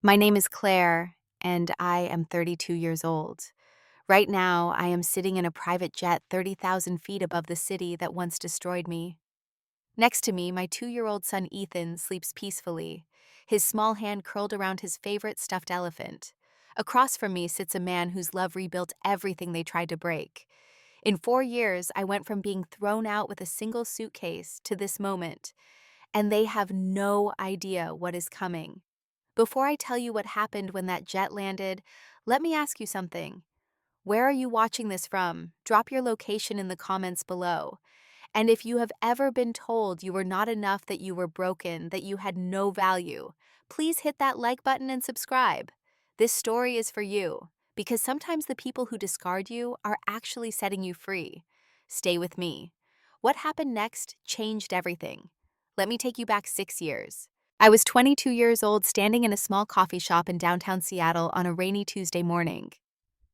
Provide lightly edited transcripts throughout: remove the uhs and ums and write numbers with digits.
My name is Claire, and I am 32 years old. Right now, I am sitting in a private jet 30,000 feet above the city that once destroyed me. Next to me, my 2-year-old son Ethan sleeps peacefully, his small hand curled around his favorite stuffed elephant. Across from me sits a man whose love rebuilt everything they tried to break. In 4 years, I went from being thrown out with a single suitcase to this moment, and they have no idea what is coming. Before I tell you what happened when that jet landed, let me ask you something. Where are you watching this from? Drop your location in the comments below. And if you have ever been told you were not enough, that you were broken, that you had no value, please hit that like button and subscribe. This story is for you, because sometimes the people who discard you are actually setting you free. Stay with me. What happened next changed everything. Let me take you back 6 years. I was 22 years old, standing in a small coffee shop in downtown Seattle on a rainy Tuesday morning.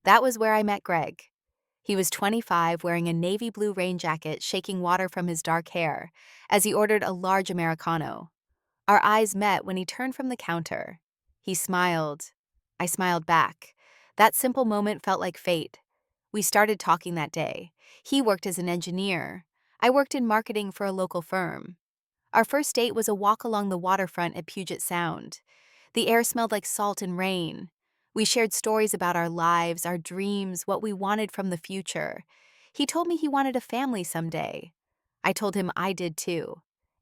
That was where I met Greg. He was 25, wearing a navy blue rain jacket, shaking water from his dark hair, as he ordered a large Americano. Our eyes met when he turned from the counter. He smiled. I smiled back. That simple moment felt like fate. We started talking that day. He worked as an engineer. I worked in marketing for a local firm. Our first date was a walk along the waterfront at Puget Sound. The air smelled like salt and rain. We shared stories about our lives, our dreams, what we wanted from the future. He told me he wanted a family someday. I told him I did too.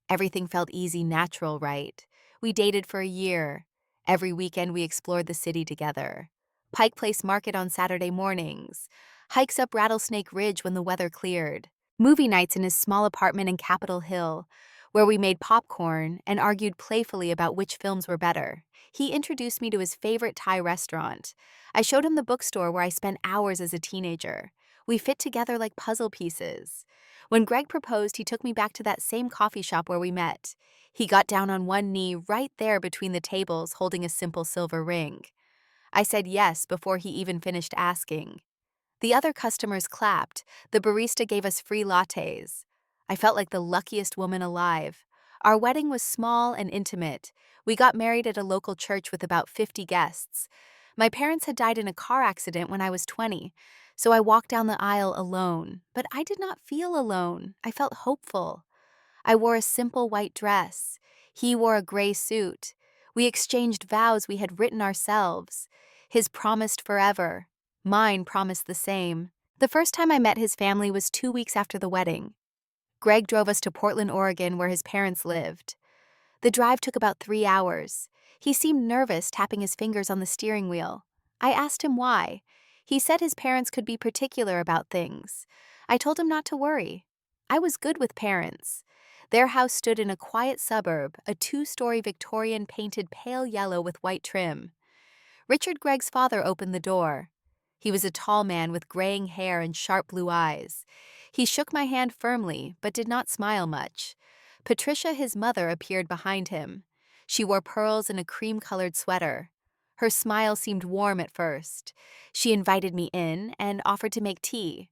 Everything felt easy, natural, right? We dated for a year. Every weekend we explored the city together. Pike Place Market on Saturday mornings. Hikes up Rattlesnake Ridge when the weather cleared. Movie nights in his small apartment in Capitol Hill, where we made popcorn and argued playfully about which films were better. He introduced me to his favorite Thai restaurant. I showed him the bookstore where I spent hours as a teenager. We fit together like puzzle pieces. When Greg proposed, he took me back to that same coffee shop where we met. He got down on one knee right there between the tables, holding a simple silver ring. I said yes before he even finished asking. The other customers clapped. The barista gave us free lattes. I felt like the luckiest woman alive. Our wedding was small and intimate. We got married at a local church with about 50 guests. My parents had died in a car accident when I was 20, so I walked down the aisle alone. But I did not feel alone. I felt hopeful. I wore a simple white dress. He wore a gray suit. We exchanged vows we had written ourselves. His promised forever. Mine promised the same. The first time I met his family was 2 weeks after the wedding. Greg drove us to Portland, Oregon, where his parents lived. The drive took about 3 hours. He seemed nervous, tapping his fingers on the steering wheel. I asked him why. He said his parents could be particular about things. I told him not to worry. I was good with parents. Their house stood in a quiet suburb, a 2-story Victorian painted pale yellow with white trim. Richard, Greg's father, opened the door. He was a tall man with graying hair and sharp blue eyes. He shook my hand firmly, but did not smile much. Patricia, his mother, appeared behind him. She wore pearls and a cream-colored sweater. Her smile seemed warm at first. She invited me in and offered to make tea.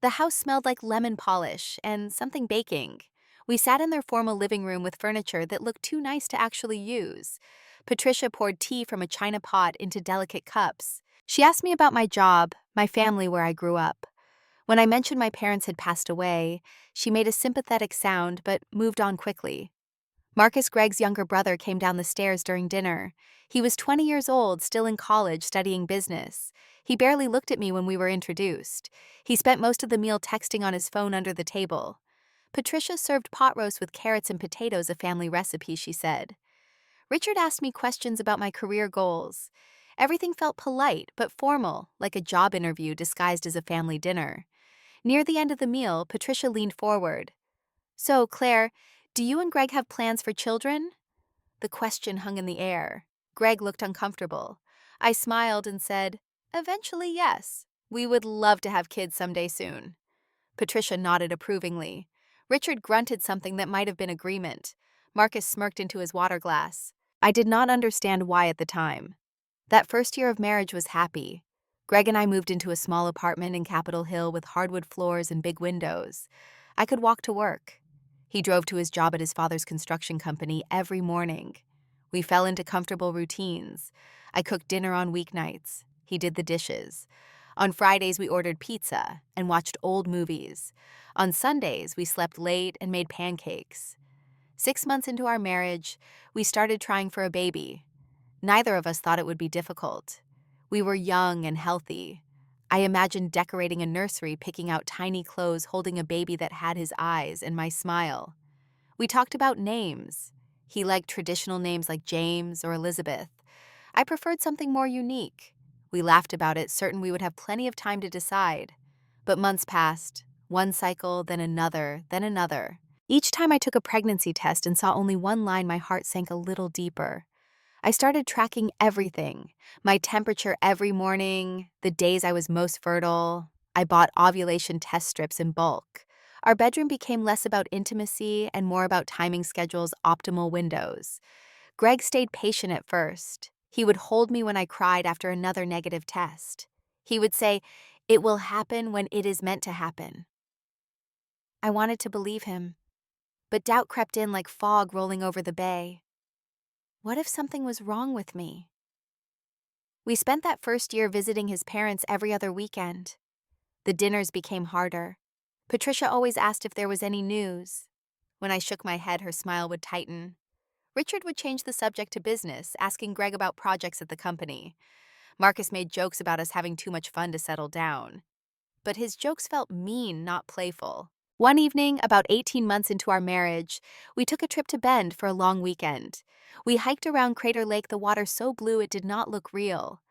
The house smelled like lemon polish and something baking. We sat in their formal living room with furniture that looked too nice to actually use. Patricia poured tea from a china pot into delicate cups. She asked me about my job, my family, where I grew up. When I mentioned my parents had passed away, she made a sympathetic sound but moved on quickly. Marcus, Greg's younger brother, came down the stairs during dinner. He was 20 years old, still in college, studying business. He barely looked at me when we were introduced. He spent most of the meal texting on his phone under the table. Patricia served pot roast with carrots and potatoes, a family recipe, she said. Richard asked me questions about my career goals. Everything felt polite but formal, like a job interview disguised as a family dinner. Near the end of the meal, Patricia leaned forward. "So, Claire, do you and Greg have plans for children?" The question hung in the air. Greg looked uncomfortable. I smiled and said, "Eventually, yes. We would love to have kids someday soon." Patricia nodded approvingly. Richard grunted something that might have been agreement. Marcus smirked into his water glass. I did not understand why at the time. That first year of marriage was happy. Greg and I moved into a small apartment in Capitol Hill with hardwood floors and big windows. I could walk to work. He drove to his job at his father's construction company every morning. We fell into comfortable routines. I cooked dinner on weeknights. He did the dishes. On Fridays, we ordered pizza and watched old movies. On Sundays, we slept late and made pancakes. 6 months into our marriage, we started trying for a baby. Neither of us thought it would be difficult. We were young and healthy. I imagined decorating a nursery, picking out tiny clothes, holding a baby that had his eyes and my smile. We talked about names. He liked traditional names like James or Elizabeth. I preferred something more unique. We laughed about it, certain we would have plenty of time to decide. But months passed, one cycle, then another, then another. Each time I took a pregnancy test and saw only one line, my heart sank a little deeper. I started tracking everything, my temperature every morning, the days I was most fertile. I bought ovulation test strips in bulk. Our bedroom became less about intimacy and more about timing schedules, optimal windows. Greg stayed patient at first. He would hold me when I cried after another negative test. He would say, "It will happen when it is meant to happen." I wanted to believe him, but doubt crept in like fog rolling over the bay. What if something was wrong with me? We spent that first year visiting his parents every other weekend. The dinners became harder. Patricia always asked if there was any news. When I shook my head, her smile would tighten. Richard would change the subject to business, asking Greg about projects at the company. Marcus made jokes about us having too much fun to settle down. But his jokes felt mean, not playful. One evening, about 18 months into our marriage, we took a trip to Bend for a long weekend. We hiked around Crater Lake, the water so blue it did not look real.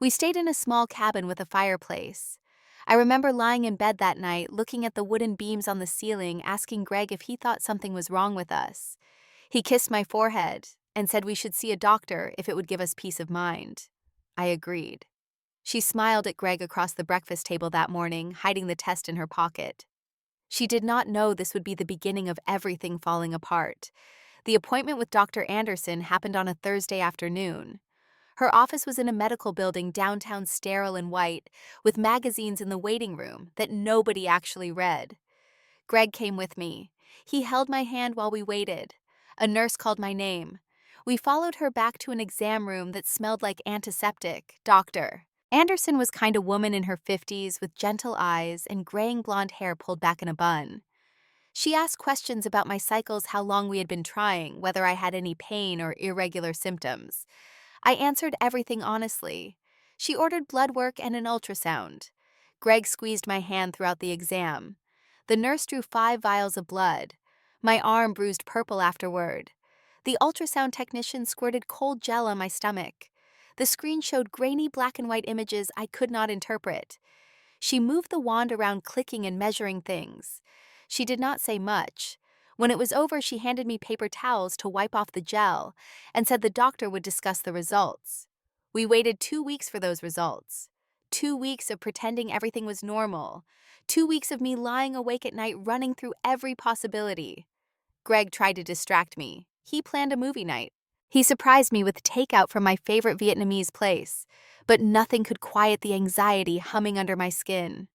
We stayed in a small cabin with a fireplace. I remember lying in bed that night, looking at the wooden beams on the ceiling, asking Greg if he thought something was wrong with us. He kissed my forehead and said we should see a doctor if it would give us peace of mind. I agreed. She smiled at Greg across the breakfast table that morning, hiding the test in her pocket. She did not know this would be the beginning of everything falling apart. The appointment with Dr. Anderson happened on a Thursday afternoon. Her office was in a medical building downtown, sterile and white, with magazines in the waiting room that nobody actually read. Greg came with me. He held my hand while we waited. A nurse called my name. We followed her back to an exam room that smelled like antiseptic. Dr. Anderson was kind of woman in her 50s with gentle eyes and graying blonde hair pulled back in a bun. She asked questions about my cycles, how long we had been trying, whether I had any pain or irregular symptoms. I answered everything honestly. She ordered blood work and an ultrasound. Greg squeezed my hand throughout the exam. The nurse drew 5 vials of blood. My arm bruised purple afterward. The ultrasound technician squirted cold gel on my stomach. The screen showed grainy black and white images I could not interpret. She moved the wand around, clicking and measuring things. She did not say much. When it was over, she handed me paper towels to wipe off the gel and said the doctor would discuss the results. We waited 2 weeks for those results. 2 weeks of pretending everything was normal. 2 weeks of me lying awake at night, running through every possibility. Greg tried to distract me. He planned a movie night. He surprised me with takeout from my favorite Vietnamese place, but nothing could quiet the anxiety humming under my skin.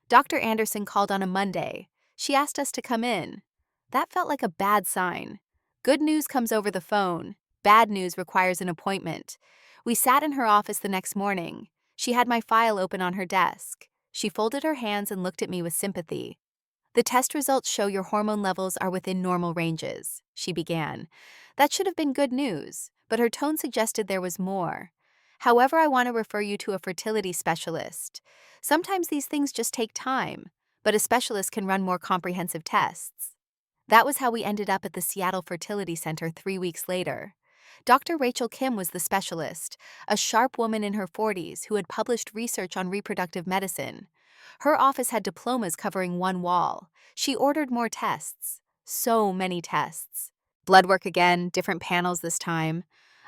Dr. Anderson called on a Monday. She asked us to come in. That felt like a bad sign. Good news comes over the phone. Bad news requires an appointment. We sat in her office the next morning. She had my file open on her desk. She folded her hands and looked at me with sympathy. "The test results show your hormone levels are within normal ranges," she began. That should have been good news, but her tone suggested there was more. "However, I want to refer you to a fertility specialist. Sometimes these things just take time, but a specialist can run more comprehensive tests." That was how we ended up at the Seattle Fertility Center 3 weeks later. Dr. Rachel Kim was the specialist, a sharp woman in her 40s who had published research on reproductive medicine. Her office had diplomas covering one wall. She ordered more tests. So many tests. Blood work again, different panels this time.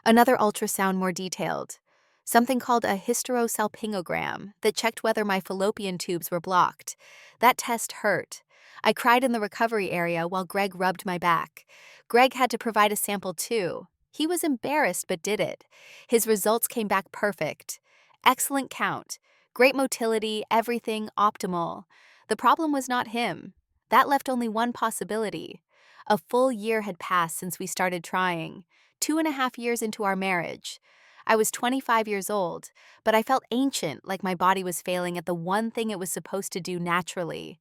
Another ultrasound, more detailed. Something called a hysterosalpingogram that checked whether my fallopian tubes were blocked. That test hurt. I cried in the recovery area while Greg rubbed my back. Greg had to provide a sample too. He was embarrassed but did it. His results came back perfect. Excellent count. Great motility, everything optimal. The problem was not him. That left only one possibility. A full year had passed since we started trying. 2.5 years into our marriage. I was 25 years old, but I felt ancient, like my body was failing at the one thing it was supposed to do naturally.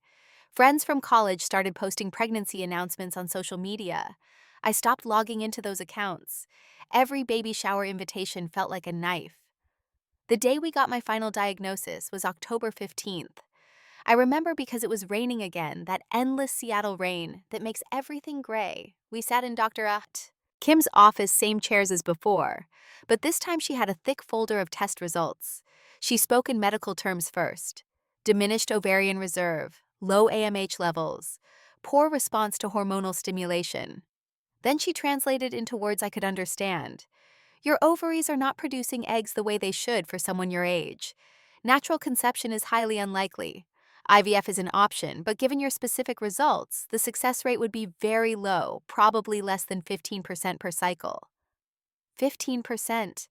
Friends from college started posting pregnancy announcements on social media. I stopped logging into those accounts. Every baby shower invitation felt like a knife. The day we got my final diagnosis was October 15th. I remember because it was raining again, that endless Seattle rain that makes everything gray. We sat in Dr. Kim's office, same chairs as before, but this time she had a thick folder of test results. She spoke in medical terms first. Diminished ovarian reserve, low AMH levels, poor response to hormonal stimulation. Then she translated into words I could understand. Your ovaries are not producing eggs the way they should for someone your age. Natural conception is highly unlikely. IVF is an option, but given your specific results, the success rate would be very low, probably less than 15% per cycle. 15%.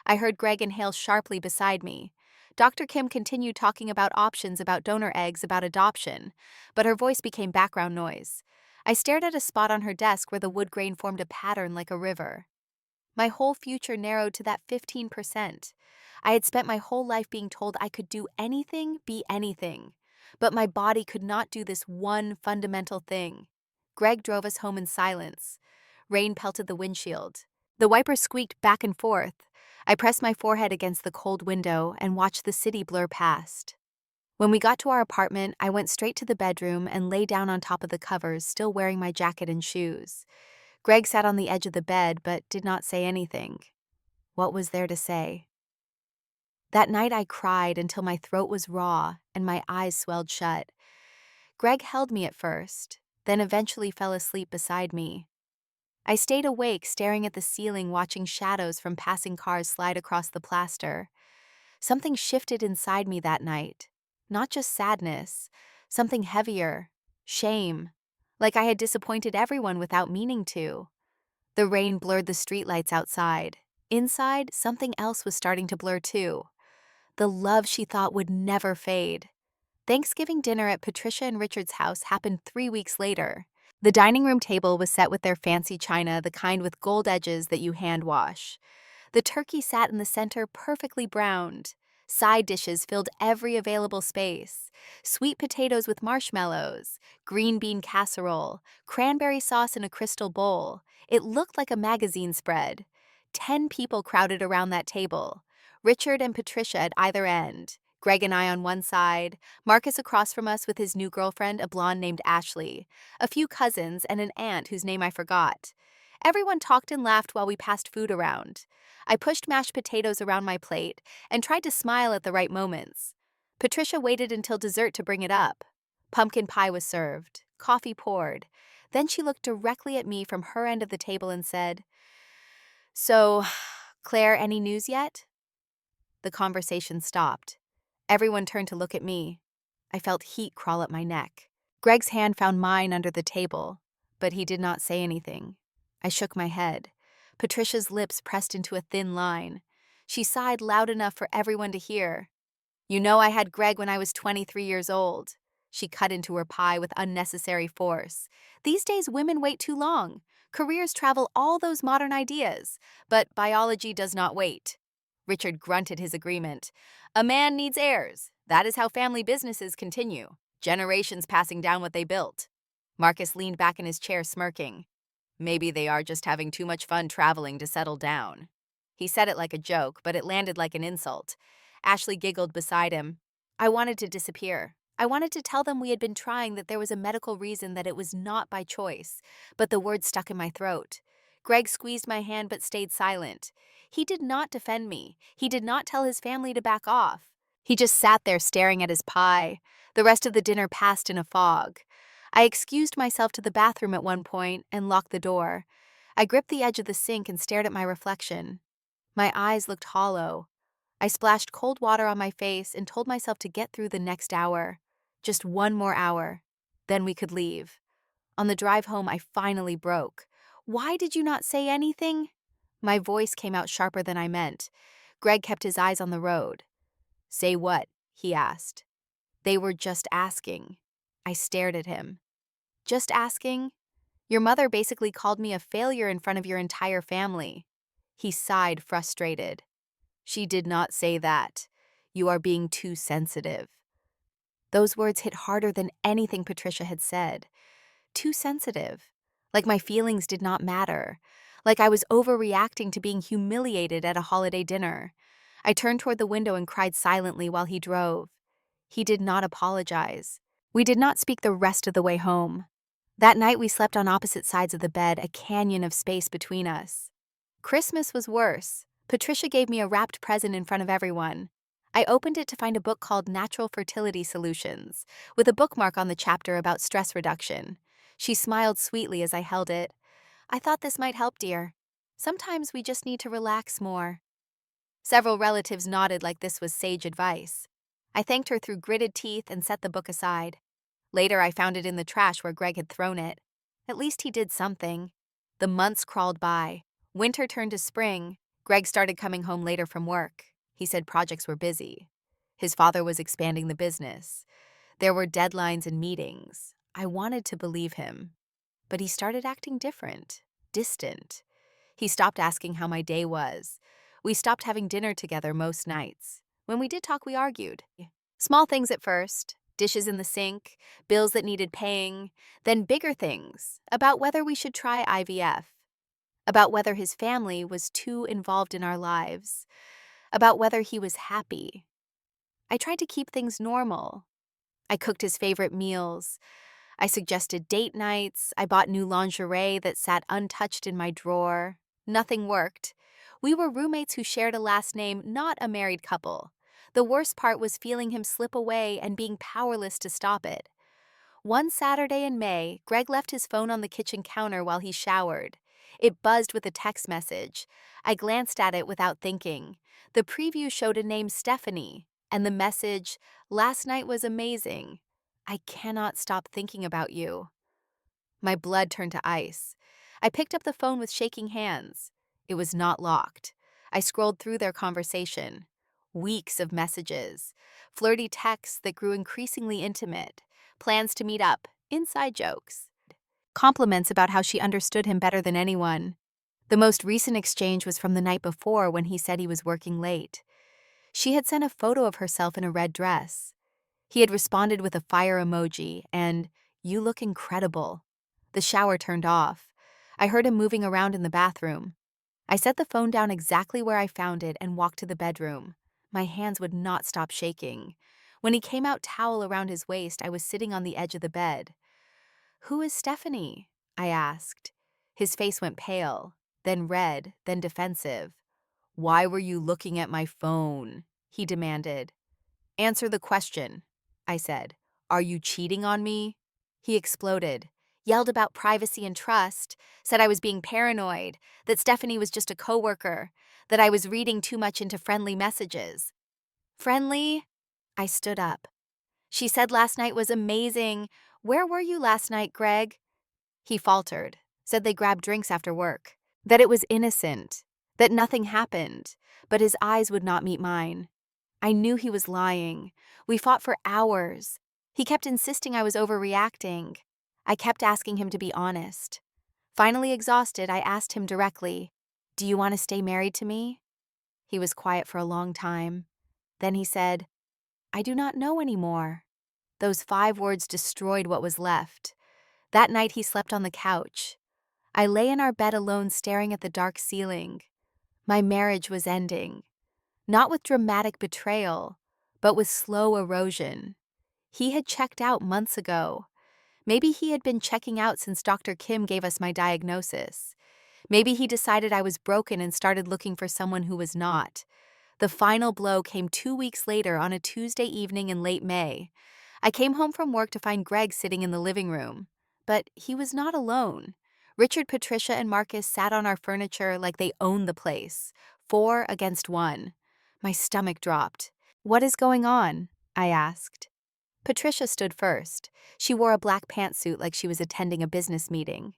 I heard Greg inhale sharply beside me. Dr. Kim continued talking about options, about donor eggs, about adoption, but her voice became background noise. I stared at a spot on her desk where the wood grain formed a pattern like a river. My whole future narrowed to that 15%. I had spent my whole life being told I could do anything, be anything. But my body could not do this one fundamental thing. Greg drove us home in silence. Rain pelted the windshield. The wipers squeaked back and forth. I pressed my forehead against the cold window and watched the city blur past. When we got to our apartment, I went straight to the bedroom and lay down on top of the covers, still wearing my jacket and shoes. Greg sat on the edge of the bed but did not say anything. What was there to say? That night I cried until my throat was raw and my eyes swelled shut. Greg held me at first, then eventually fell asleep beside me. I stayed awake, staring at the ceiling, watching shadows from passing cars slide across the plaster. Something shifted inside me that night. Not just sadness, something heavier, shame, like I had disappointed everyone without meaning to. The rain blurred the streetlights outside. Inside, something else was starting to blur too. The love she thought would never fade. Thanksgiving dinner at Patricia and Richard's house happened 3 weeks later. The dining room table was set with their fancy china, the kind with gold edges that you hand wash. The turkey sat in the center, perfectly browned. Side dishes filled every available space. Sweet potatoes with marshmallows, green bean casserole, cranberry sauce in a crystal bowl. It looked like a magazine spread. 10 people crowded around that table. Richard and Patricia at either end. Greg and I on one side, Marcus across from us with his new girlfriend, a blonde named Ashley, a few cousins, and an aunt whose name I forgot. Everyone talked and laughed while we passed food around. I pushed mashed potatoes around my plate and tried to smile at the right moments. Patricia waited until dessert to bring it up. Pumpkin pie was served, coffee poured. Then she looked directly at me from her end of the table and said, "So, Claire, any news yet?" The conversation stopped. Everyone turned to look at me. I felt heat crawl up my neck. Greg's hand found mine under the table, but he did not say anything. I shook my head. Patricia's lips pressed into a thin line. She sighed loud enough for everyone to hear. "You know I had Greg when I was 23 years old." She cut into her pie with unnecessary force. "These days women wait too long. Careers travel all those modern ideas, but biology does not wait." Richard grunted his agreement. "A man needs heirs. That is how family businesses continue. Generations passing down what they built." Marcus leaned back in his chair smirking. "Maybe they are just having too much fun traveling to settle down." He said it like a joke, but it landed like an insult. Ashley giggled beside him. I wanted to disappear. I wanted to tell them we had been trying, that there was a medical reason, that it was not by choice, but the words stuck in my throat. Greg squeezed my hand but stayed silent. He did not defend me. He did not tell his family to back off. He just sat there staring at his pie. The rest of the dinner passed in a fog. I excused myself to the bathroom at one point and locked the door. I gripped the edge of the sink and stared at my reflection. My eyes looked hollow. I splashed cold water on my face and told myself to get through the next hour. Just one more hour. Then we could leave. On the drive home, I finally broke. "Why did you not say anything?" My voice came out sharper than I meant. Greg kept his eyes on the road. "Say what?" he asked. "They were just asking." I stared at him. "Just asking?" Your mother basically called me a failure in front of your entire family." He sighed, frustrated. "She did not say that. You are being too sensitive." Those words hit harder than anything Patricia had said. Too sensitive. Like my feelings did not matter. Like I was overreacting to being humiliated at a holiday dinner. I turned toward the window and cried silently while he drove. He did not apologize. We did not speak the rest of the way home. That night we slept on opposite sides of the bed, a canyon of space between us. Christmas was worse. Patricia gave me a wrapped present in front of everyone. I opened it to find a book called Natural Fertility Solutions, with a bookmark on the chapter about stress reduction. She smiled sweetly as I held it. "I thought this might help, dear. Sometimes we just need to relax more." Several relatives nodded like this was sage advice. I thanked her through gritted teeth and set the book aside. Later, I found it in the trash where Greg had thrown it. At least he did something. The months crawled by. Winter turned to spring. Greg started coming home later from work. He said projects were busy. His father was expanding the business. There were deadlines and meetings. I wanted to believe him. But he started acting different, distant. He stopped asking how my day was. We stopped having dinner together most nights. When we did talk, we argued. Small things at first, dishes in the sink, bills that needed paying, then bigger things, about whether we should try IVF, about whether his family was too involved in our lives, about whether he was happy. I tried to keep things normal. I cooked his favorite meals. I suggested date nights. I bought new lingerie that sat untouched in my drawer. Nothing worked. We were roommates who shared a last name, not a married couple. The worst part was feeling him slip away and being powerless to stop it. One Saturday in May, Greg left his phone on the kitchen counter while he showered. It buzzed with a text message. I glanced at it without thinking. The preview showed a name Stephanie, and the message, "Last night was amazing. I cannot stop thinking about you." My blood turned to ice. I picked up the phone with shaking hands. It was not locked. I scrolled through their conversation. Weeks of messages, flirty texts that grew increasingly intimate, plans to meet up, inside jokes, compliments about how she understood him better than anyone. The most recent exchange was from the night before when he said he was working late. She had sent a photo of herself in a red dress. He had responded with a fire emoji and, "You look incredible." The shower turned off. I heard him moving around in the bathroom. I set the phone down exactly where I found it and walked to the bedroom. My hands would not stop shaking. When he came out, towel around his waist, I was sitting on the edge of the bed. "Who is Stephanie?" I asked. His face went pale, then red, then defensive. "Why were you looking at my phone?" he demanded. "Answer the question," I said. "Are you cheating on me?" He exploded, yelled about privacy and trust, said I was being paranoid, that Stephanie was just a coworker, that I was reading too much into friendly messages. "Friendly?" I stood up. "She said last night was amazing. Where were you last night, Greg?" He faltered, said they grabbed drinks after work, that it was innocent, that nothing happened, but his eyes would not meet mine. I knew he was lying. We fought for hours. He kept insisting I was overreacting. I kept asking him to be honest. Finally exhausted, I asked him directly, "Do you want to stay married to me?" He was quiet for a long time. Then he said, "I do not know anymore." Those 5 words destroyed what was left. That night he slept on the couch. I lay in our bed alone staring at the dark ceiling. My marriage was ending. Not with dramatic betrayal, but with slow erosion. He had checked out months ago. Maybe he had been checking out since Dr. Kim gave us my diagnosis. Maybe he decided I was broken and started looking for someone who was not. The final blow came 2 weeks later on a Tuesday evening in late May. I came home from work to find Greg sitting in the living room. But he was not alone. Richard, Patricia, and Marcus sat on our furniture like they owned the place, 4 against 1. My stomach dropped. "What is going on?" I asked. Patricia stood first. She wore a black pantsuit like she was attending a business meeting.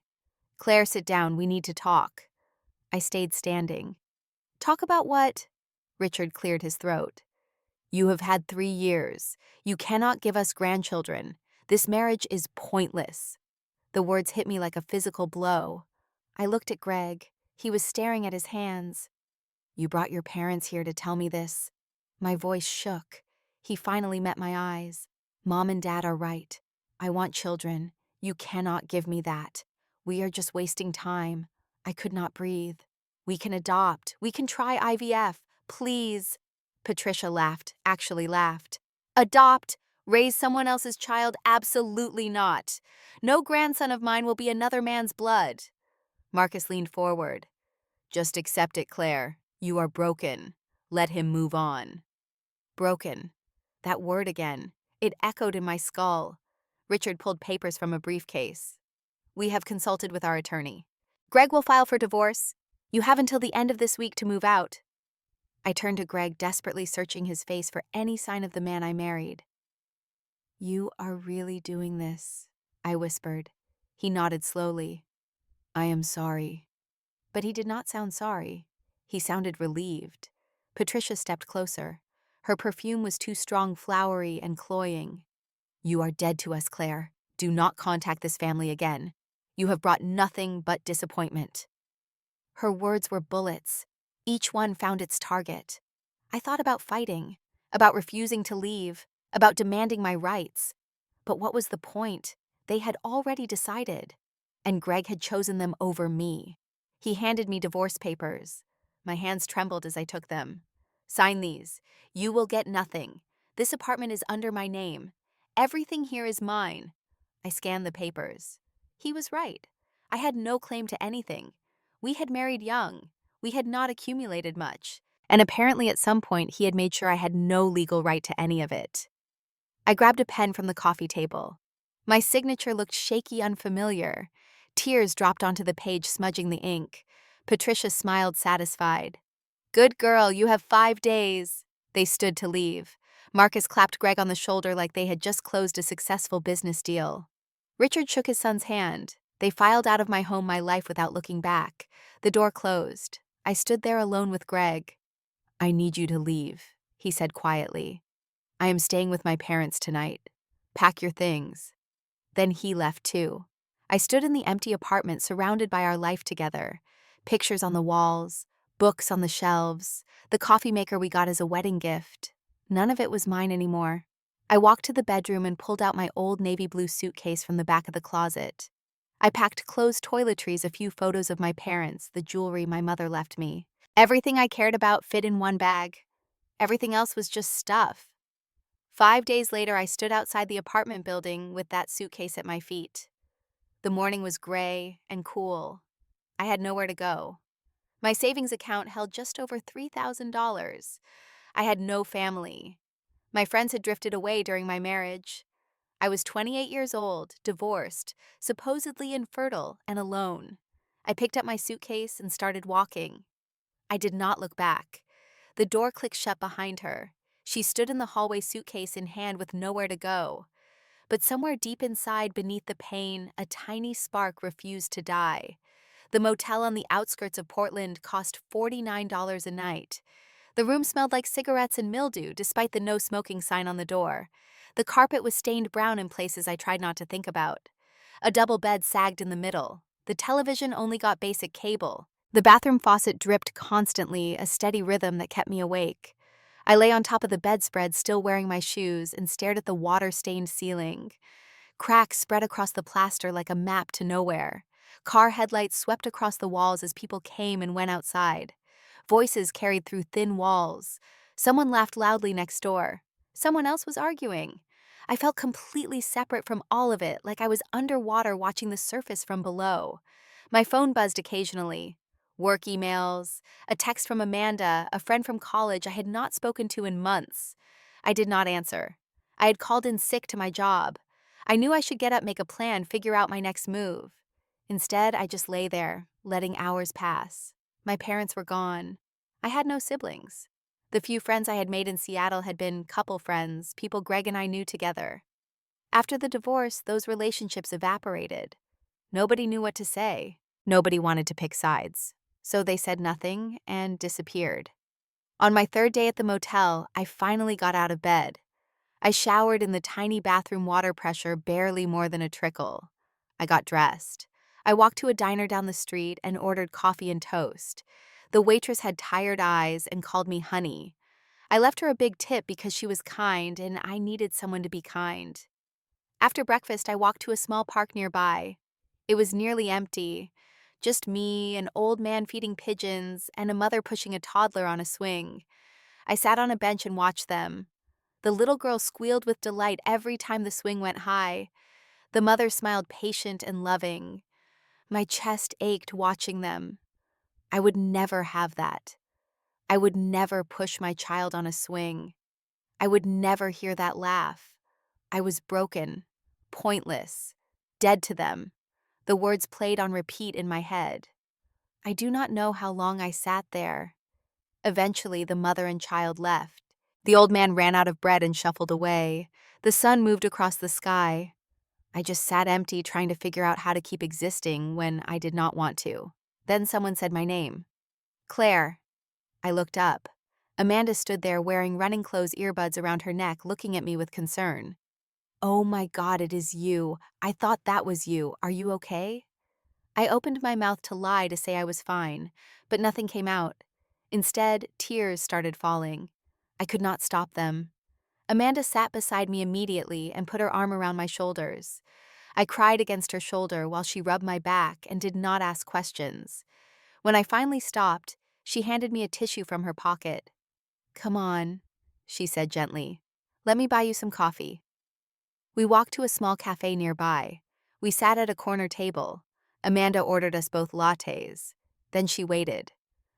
"Claire, sit down. We need to talk." I stayed standing. "Talk about what?" Richard cleared his throat. "You have had 3 years. You cannot give us grandchildren. This marriage is pointless." The words hit me like a physical blow. I looked at Greg. He was staring at his hands. "You brought your parents here to tell me this?" My voice shook. He finally met my eyes. "Mom and Dad are right. I want children. You cannot give me that. We are just wasting time." I could not breathe. "We can adopt. We can try IVF. Please." Patricia laughed, actually laughed. "Adopt? Raise someone else's child? Absolutely not. No grandson of mine will be another man's blood." Marcus leaned forward. "Just accept it, Claire. You are broken. Let him move on." Broken. That word again. It echoed in my skull. Richard pulled papers from a briefcase. "We have consulted with our attorney. Greg will file for divorce. You have until the end of this week to move out." I turned to Greg, desperately searching his face for any sign of the man I married. "You are really doing this?" I whispered. He nodded slowly. "I am sorry." But he did not sound sorry. He sounded relieved. Patricia stepped closer. Her perfume was too strong, flowery, and cloying. "You are dead to us, Claire. Do not contact this family again. You have brought nothing but disappointment." Her words were bullets. Each one found its target. I thought about fighting, about refusing to leave, about demanding my rights. But what was the point? They had already decided. And Greg had chosen them over me. He handed me divorce papers. My hands trembled as I took them. "Sign these. You will get nothing. This apartment is under my name. Everything here is mine." I scanned the papers. He was right. I had no claim to anything. We had married young. We had not accumulated much. And apparently at some point he had made sure I had no legal right to any of it. I grabbed a pen from the coffee table. My signature looked shaky, unfamiliar. Tears dropped onto the page, smudging the ink. Patricia smiled, satisfied. "Good girl, you have 5 days." They stood to leave. Marcus clapped Greg on the shoulder like they had just closed a successful business deal. Richard shook his son's hand. They filed out of my home, my life, without looking back. The door closed. I stood there alone with Greg. "I need you to leave," he said quietly. "I am staying with my parents tonight. Pack your things." Then he left too. I stood in the empty apartment, surrounded by our life together. Pictures on the walls, books on the shelves, the coffee maker we got as a wedding gift. None of it was mine anymore. I walked to the bedroom and pulled out my old navy blue suitcase from the back of the closet. I packed clothes, toiletries, a few photos of my parents, the jewelry my mother left me. Everything I cared about fit in one bag. Everything else was just stuff. 5 days later, I stood outside the apartment building with that suitcase at my feet. The morning was gray and cool. I had nowhere to go. My savings account held just over $3,000. I had no family. My friends had drifted away during my marriage. I was 28 years old, divorced, supposedly infertile, and alone. I picked up my suitcase and started walking. I did not look back. The door clicked shut behind her. She stood in the hallway, suitcase in hand, with nowhere to go. But somewhere deep inside, beneath the pain, a tiny spark refused to die. The motel on the outskirts of Portland cost $49 a night. The room smelled like cigarettes and mildew, despite the no smoking sign on the door. The carpet was stained brown in places I tried not to think about. A double bed sagged in the middle. The television only got basic cable. The bathroom faucet dripped constantly, a steady rhythm that kept me awake. I lay on top of the bedspread, still wearing my shoes, and stared at the water-stained ceiling. Cracks spread across the plaster like a map to nowhere. Car headlights swept across the walls as people came and went outside. Voices carried through thin walls. Someone laughed loudly next door. Someone else was arguing. I felt completely separate from all of it, like I was underwater watching the surface from below. My phone buzzed occasionally. Work emails, a text from Amanda, a friend from college I had not spoken to in months. I did not answer. I had called in sick to my job. I knew I should get up, make a plan, figure out my next move. Instead, I just lay there, letting hours pass. My parents were gone. I had no siblings. The few friends I had made in Seattle had been couple friends, people Greg and I knew together. After the divorce, those relationships evaporated. Nobody knew what to say. Nobody wanted to pick sides. So they said nothing and disappeared. On my 3rd day at the motel, I finally got out of bed. I showered in the tiny bathroom, water pressure barely more than a trickle. I got dressed. I walked to a diner down the street and ordered coffee and toast. The waitress had tired eyes and called me honey. I left her a big tip because she was kind and I needed someone to be kind. After breakfast, I walked to a small park nearby. It was nearly empty. Just me, an old man feeding pigeons, and a mother pushing a toddler on a swing. I sat on a bench and watched them. The little girl squealed with delight every time the swing went high. The mother smiled patient and loving. My chest ached watching them. I would never have that. I would never push my child on a swing. I would never hear that laugh. I was broken, pointless, dead to them. The words played on repeat in my head. I do not know how long I sat there. Eventually, the mother and child left. The old man ran out of bread and shuffled away. The sun moved across the sky. I just sat empty, trying to figure out how to keep existing when I did not want to. Then someone said my name. Claire. I looked up. Amanda stood there wearing running clothes, earbuds around her neck, looking at me with concern. Oh my God, it is you. I thought that was you. Are you okay? I opened my mouth to lie to say I was fine, but nothing came out. Instead, tears started falling. I could not stop them. Amanda sat beside me immediately and put her arm around my shoulders. I cried against her shoulder while she rubbed my back and did not ask questions. When I finally stopped, she handed me a tissue from her pocket. Come on, she said gently. Let me buy you some coffee. We walked to a small cafe nearby. We sat at a corner table. Amanda ordered us both lattes. Then she waited.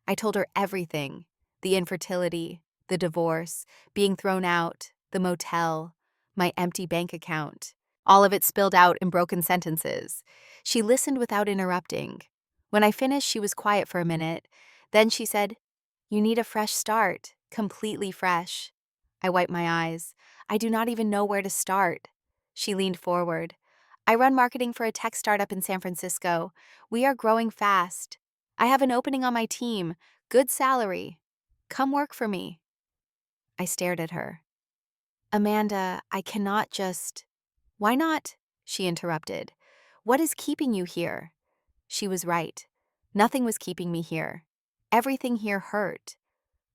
I told her everything: the infertility, the divorce, being thrown out, the motel, my empty bank account. All of it spilled out in broken sentences. She listened without interrupting. When I finished, she was quiet for a minute. Then she said, "You need a fresh start, completely fresh." I wiped my eyes. I do not even know where to start. She leaned forward. I run marketing for a tech startup in San Francisco. We are growing fast. I have an opening on my team, good salary. Come work for me. I stared at her. Amanda, I cannot just... Why not? She interrupted. What is keeping you here? She was right. Nothing was keeping me here. Everything here hurt.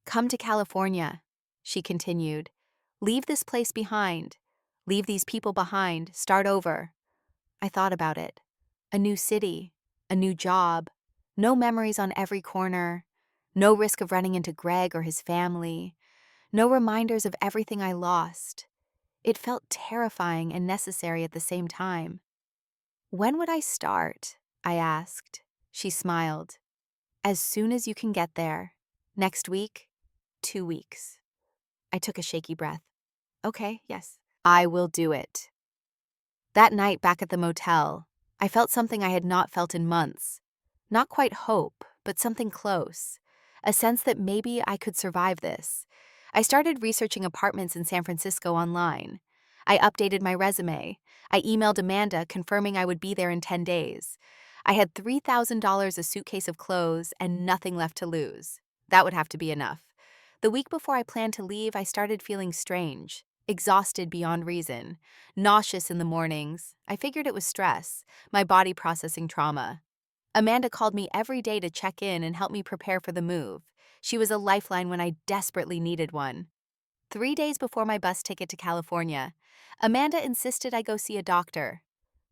Come to California, she continued. Leave this place behind. Leave these people behind. Start over. I thought about it. A new city, a new job, no memories on every corner, no risk of running into Greg or his family, no reminders of everything I lost. It felt terrifying and necessary at the same time. When would I start? I asked. She smiled. As soon as you can get there. Next week, 2 weeks. I took a shaky breath. Okay, yes. I will do it. That night back at the motel, I felt something I had not felt in months. Not quite hope, but something close. A sense that maybe I could survive this. I started researching apartments in San Francisco online. I updated my resume. I emailed Amanda confirming I would be there in 10 days. I had $3,000, a suitcase of clothes, and nothing left to lose. That would have to be enough. The week before I planned to leave, I started feeling strange, exhausted beyond reason, nauseous in the mornings. I figured it was stress, my body processing trauma. Amanda called me every day to check in and help me prepare for the move. She was a lifeline when I desperately needed one. 3 days before my bus ticket to California, Amanda insisted I go see a doctor.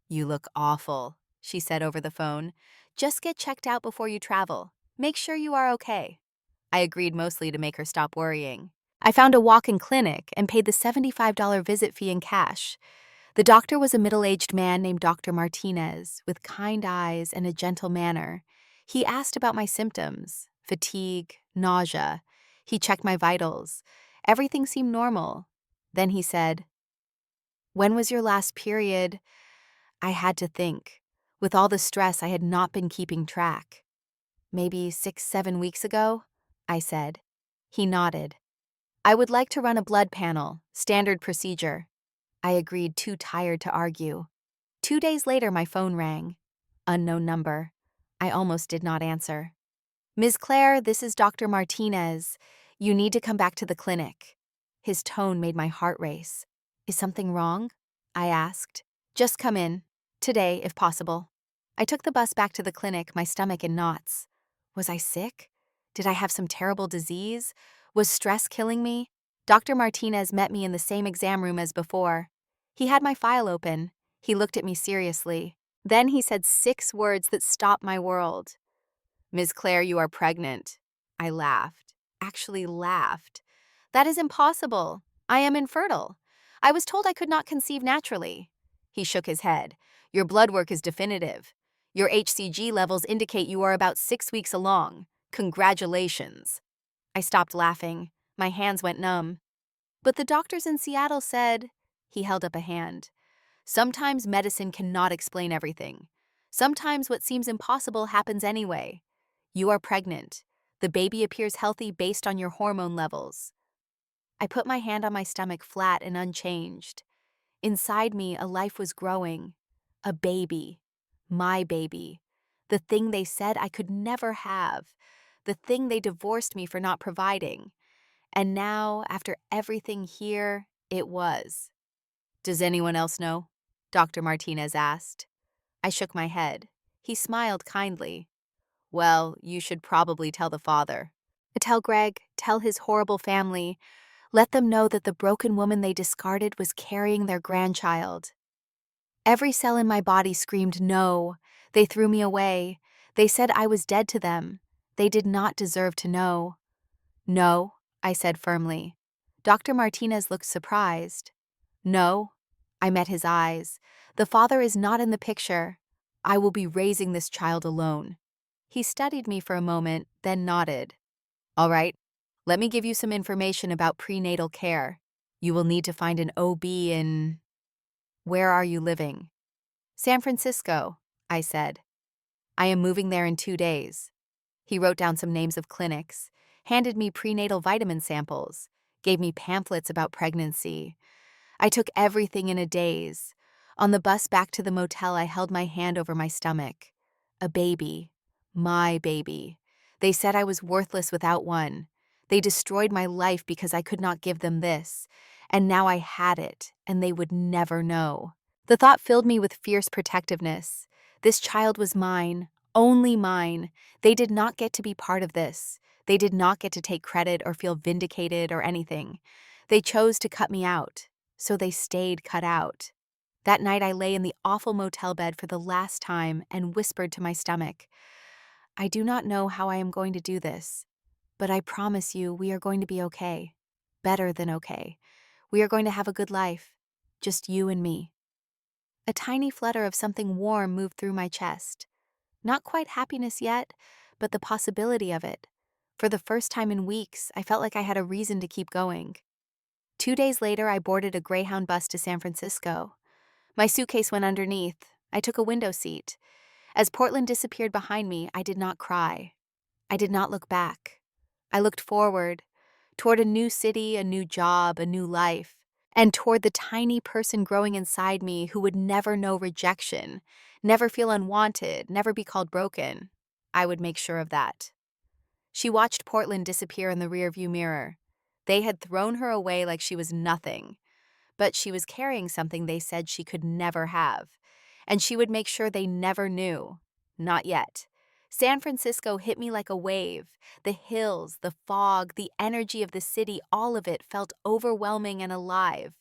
You look awful, she said over the phone. Just get checked out before you travel. Make sure you are okay. I agreed, mostly to make her stop worrying. I found a walk-in clinic and paid the $75 visit fee in cash. The doctor was a middle-aged man named Dr. Martinez, with kind eyes and a gentle manner. He asked about my symptoms: fatigue, nausea. He checked my vitals. Everything seemed normal. Then he said, "When was your last period?" I had to think. With all the stress, I had not been keeping track. Maybe 6, 7 weeks ago, I said. He nodded. I would like to run a blood panel, standard procedure. I agreed, too tired to argue. 2 days later, my phone rang. Unknown number. I almost did not answer. Ms. Claire, this is Dr. Martinez. You need to come back to the clinic. His tone made my heart race. Is something wrong? I asked. Just come in. Today, if possible. I took the bus back to the clinic, my stomach in knots. Was I sick? Did I have some terrible disease? Was stress killing me? Dr. Martinez met me in the same exam room as before. He had my file open. He looked at me seriously. Then he said 6 words that stopped my world. "Ms. Claire, you are pregnant." I laughed. Actually laughed. "That is impossible. I am infertile. I was told I could not conceive naturally." He shook his head. "Your blood work is definitive. Your HCG levels indicate you are about 6 weeks along. Congratulations." I stopped laughing. My hands went numb. "But the doctors in Seattle said—" He held up a hand. "Sometimes medicine cannot explain everything. Sometimes what seems impossible happens anyway. You are pregnant. The baby appears healthy based on your hormone levels." I put my hand on my stomach flat and unchanged. Inside me, a life was growing. A baby. My baby. The thing they said I could never have. The thing they divorced me for not providing. And now, after everything here, it was. "Does anyone else know?" Dr. Martinez asked. I shook my head. He smiled kindly. "Well, you should probably tell the father." "Tell Greg, tell his horrible family. Let them know that the broken woman they discarded was carrying their grandchild." Every cell in my body screamed no. They threw me away. They said I was dead to them. They did not deserve to know. "No," I said firmly. Dr. Martinez looked surprised. "No." I met his eyes. "The father is not in the picture. I will be raising this child alone." He studied me for a moment, then nodded. "All right, let me give you some information about prenatal care. You will need to find an OB in—" "Where are you living?" "San Francisco," I said. "I am moving there in 2 days." He wrote down some names of clinics, handed me prenatal vitamin samples, gave me pamphlets about pregnancy. I took everything in a daze. On the bus back to the motel, I held my hand over my stomach. A baby. My baby. They said I was worthless without one. They destroyed my life because I could not give them this. And now I had it, and they would never know. The thought filled me with fierce protectiveness. This child was mine, only mine. They did not get to be part of this. They did not get to take credit or feel vindicated or anything. They chose to cut me out, so they stayed cut out. That night I lay in the awful motel bed for the last time and whispered to my stomach, "I do not know how I am going to do this, but I promise you we are going to be okay. Better than okay. We are going to have a good life. Just you and me." A tiny flutter of something warm moved through my chest. Not quite happiness yet, but the possibility of it. For the first time in weeks, I felt like I had a reason to keep going. 2 days later, I boarded a Greyhound bus to San Francisco. My suitcase went underneath. I took a window seat. As Portland disappeared behind me, I did not cry. I did not look back. I looked forward, toward a new city, a new job, a new life, and toward the tiny person growing inside me who would never know rejection, never feel unwanted, never be called broken. I would make sure of that. She watched Portland disappear in the rearview mirror. They had thrown her away like she was nothing. But she was carrying something they said she could never have. And she would make sure they never knew. Not yet. San Francisco hit me like a wave. The hills, the fog, the energy of the city, all of it felt overwhelming and alive.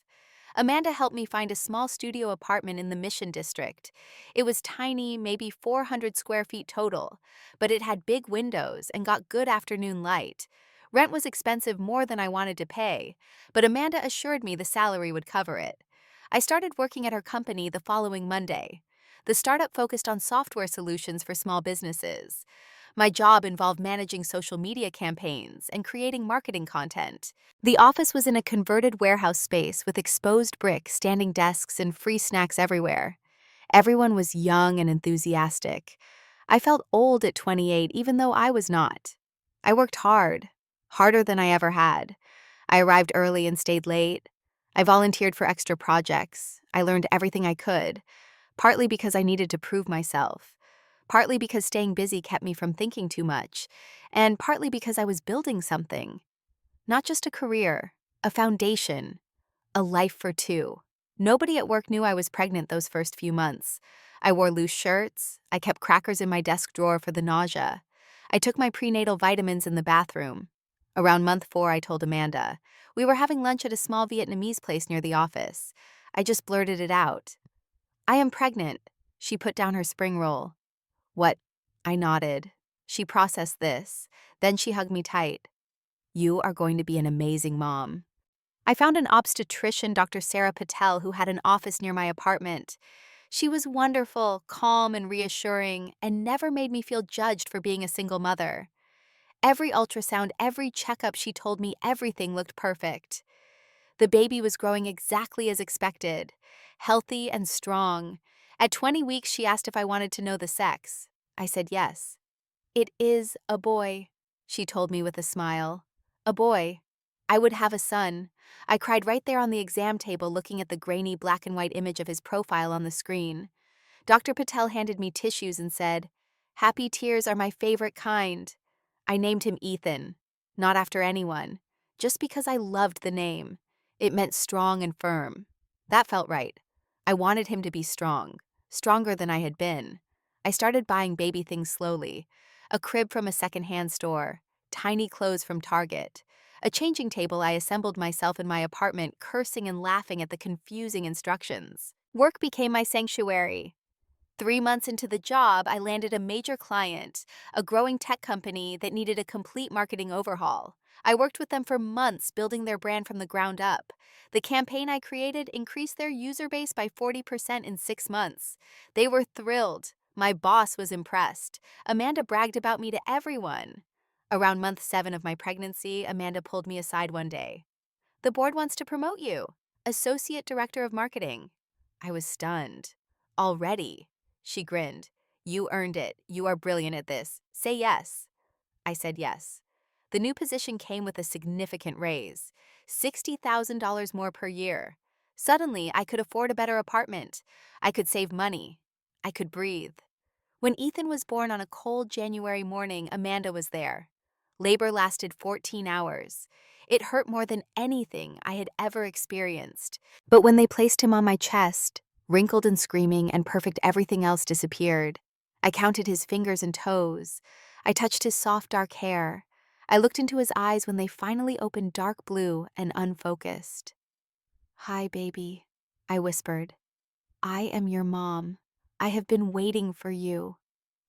Amanda helped me find a small studio apartment in the Mission District. It was tiny, maybe 400 square feet total, but it had big windows and got good afternoon light. Rent was expensive, more than I wanted to pay, but Amanda assured me the salary would cover it. I started working at her company the following Monday. The startup focused on software solutions for small businesses. My job involved managing social media campaigns and creating marketing content. The office was in a converted warehouse space with exposed brick, standing desks, and free snacks everywhere. Everyone was young and enthusiastic. I felt old at 28, even though I was not. I worked hard, harder than I ever had. I arrived early and stayed late. I volunteered for extra projects. I learned everything I could, partly because I needed to prove myself, partly because staying busy kept me from thinking too much, and partly because I was building something. Not just a career, a foundation, a life for two. Nobody at work knew I was pregnant those first few months. I wore loose shirts. I kept crackers in my desk drawer for the nausea. I took my prenatal vitamins in the bathroom. Around month 4, I told Amanda. We were having lunch at a small Vietnamese place near the office. I just blurted it out. I am pregnant. She put down her spring roll. What? I nodded. She processed this. Then she hugged me tight. You are going to be an amazing mom. I found an obstetrician, Dr. Sarah Patel, who had an office near my apartment. She was wonderful, calm, and reassuring, and never made me feel judged for being a single mother. Every ultrasound, every checkup, she told me everything looked perfect. The baby was growing exactly as expected, healthy and strong. At 20 weeks, she asked if I wanted to know the sex. I said yes. It is a boy, she told me with a smile. A boy. I would have a son. I cried right there on the exam table looking at the grainy black and white image of his profile on the screen. Dr. Patel handed me tissues and said, "Happy tears are my favorite kind." I named him Ethan, not after anyone, just because I loved the name. It meant strong and firm. That felt right. I wanted him to be strong, stronger than I had been. I started buying baby things slowly. A crib from a secondhand store, tiny clothes from Target, a changing table I assembled myself in my apartment, cursing and laughing at the confusing instructions. Work became my sanctuary. 3 months into the job, I landed a major client, a growing tech company that needed a complete marketing overhaul. I worked with them for months building their brand from the ground up. The campaign I created increased their user base by 40% in 6 months. They were thrilled. My boss was impressed. Amanda bragged about me to everyone. Around month 7 of my pregnancy, Amanda pulled me aside one day. The board wants to promote you, Associate Director of Marketing. I was stunned. Already? She grinned. You earned it. You are brilliant at this. Say yes. I said yes. The new position came with a significant raise, $60,000 more per year. Suddenly, I could afford a better apartment. I could save money. I could breathe. When Ethan was born on a cold January morning, Amanda was there. Labor lasted 14 hours. It hurt more than anything I had ever experienced. But when they placed him on my chest, wrinkled and screaming, and perfect everything else disappeared. I counted his fingers and toes. I touched his soft dark hair. I looked into his eyes when they finally opened dark blue and unfocused. Hi, baby, I whispered. I am your mom. I have been waiting for you.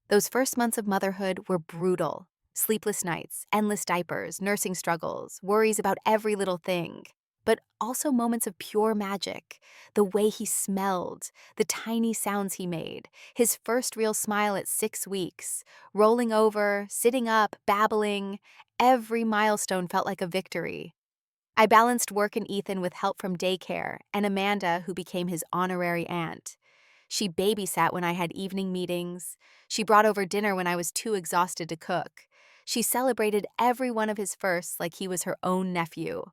Those first months of motherhood were brutal. Sleepless nights, endless diapers, nursing struggles, worries about every little thing. But also moments of pure magic. The way he smelled, the tiny sounds he made, his first real smile at 6 weeks, rolling over, sitting up, babbling. Every milestone felt like a victory. I balanced work and Ethan with help from daycare and Amanda, who became his honorary aunt. She babysat when I had evening meetings. She brought over dinner when I was too exhausted to cook. She celebrated every one of his firsts like he was her own nephew.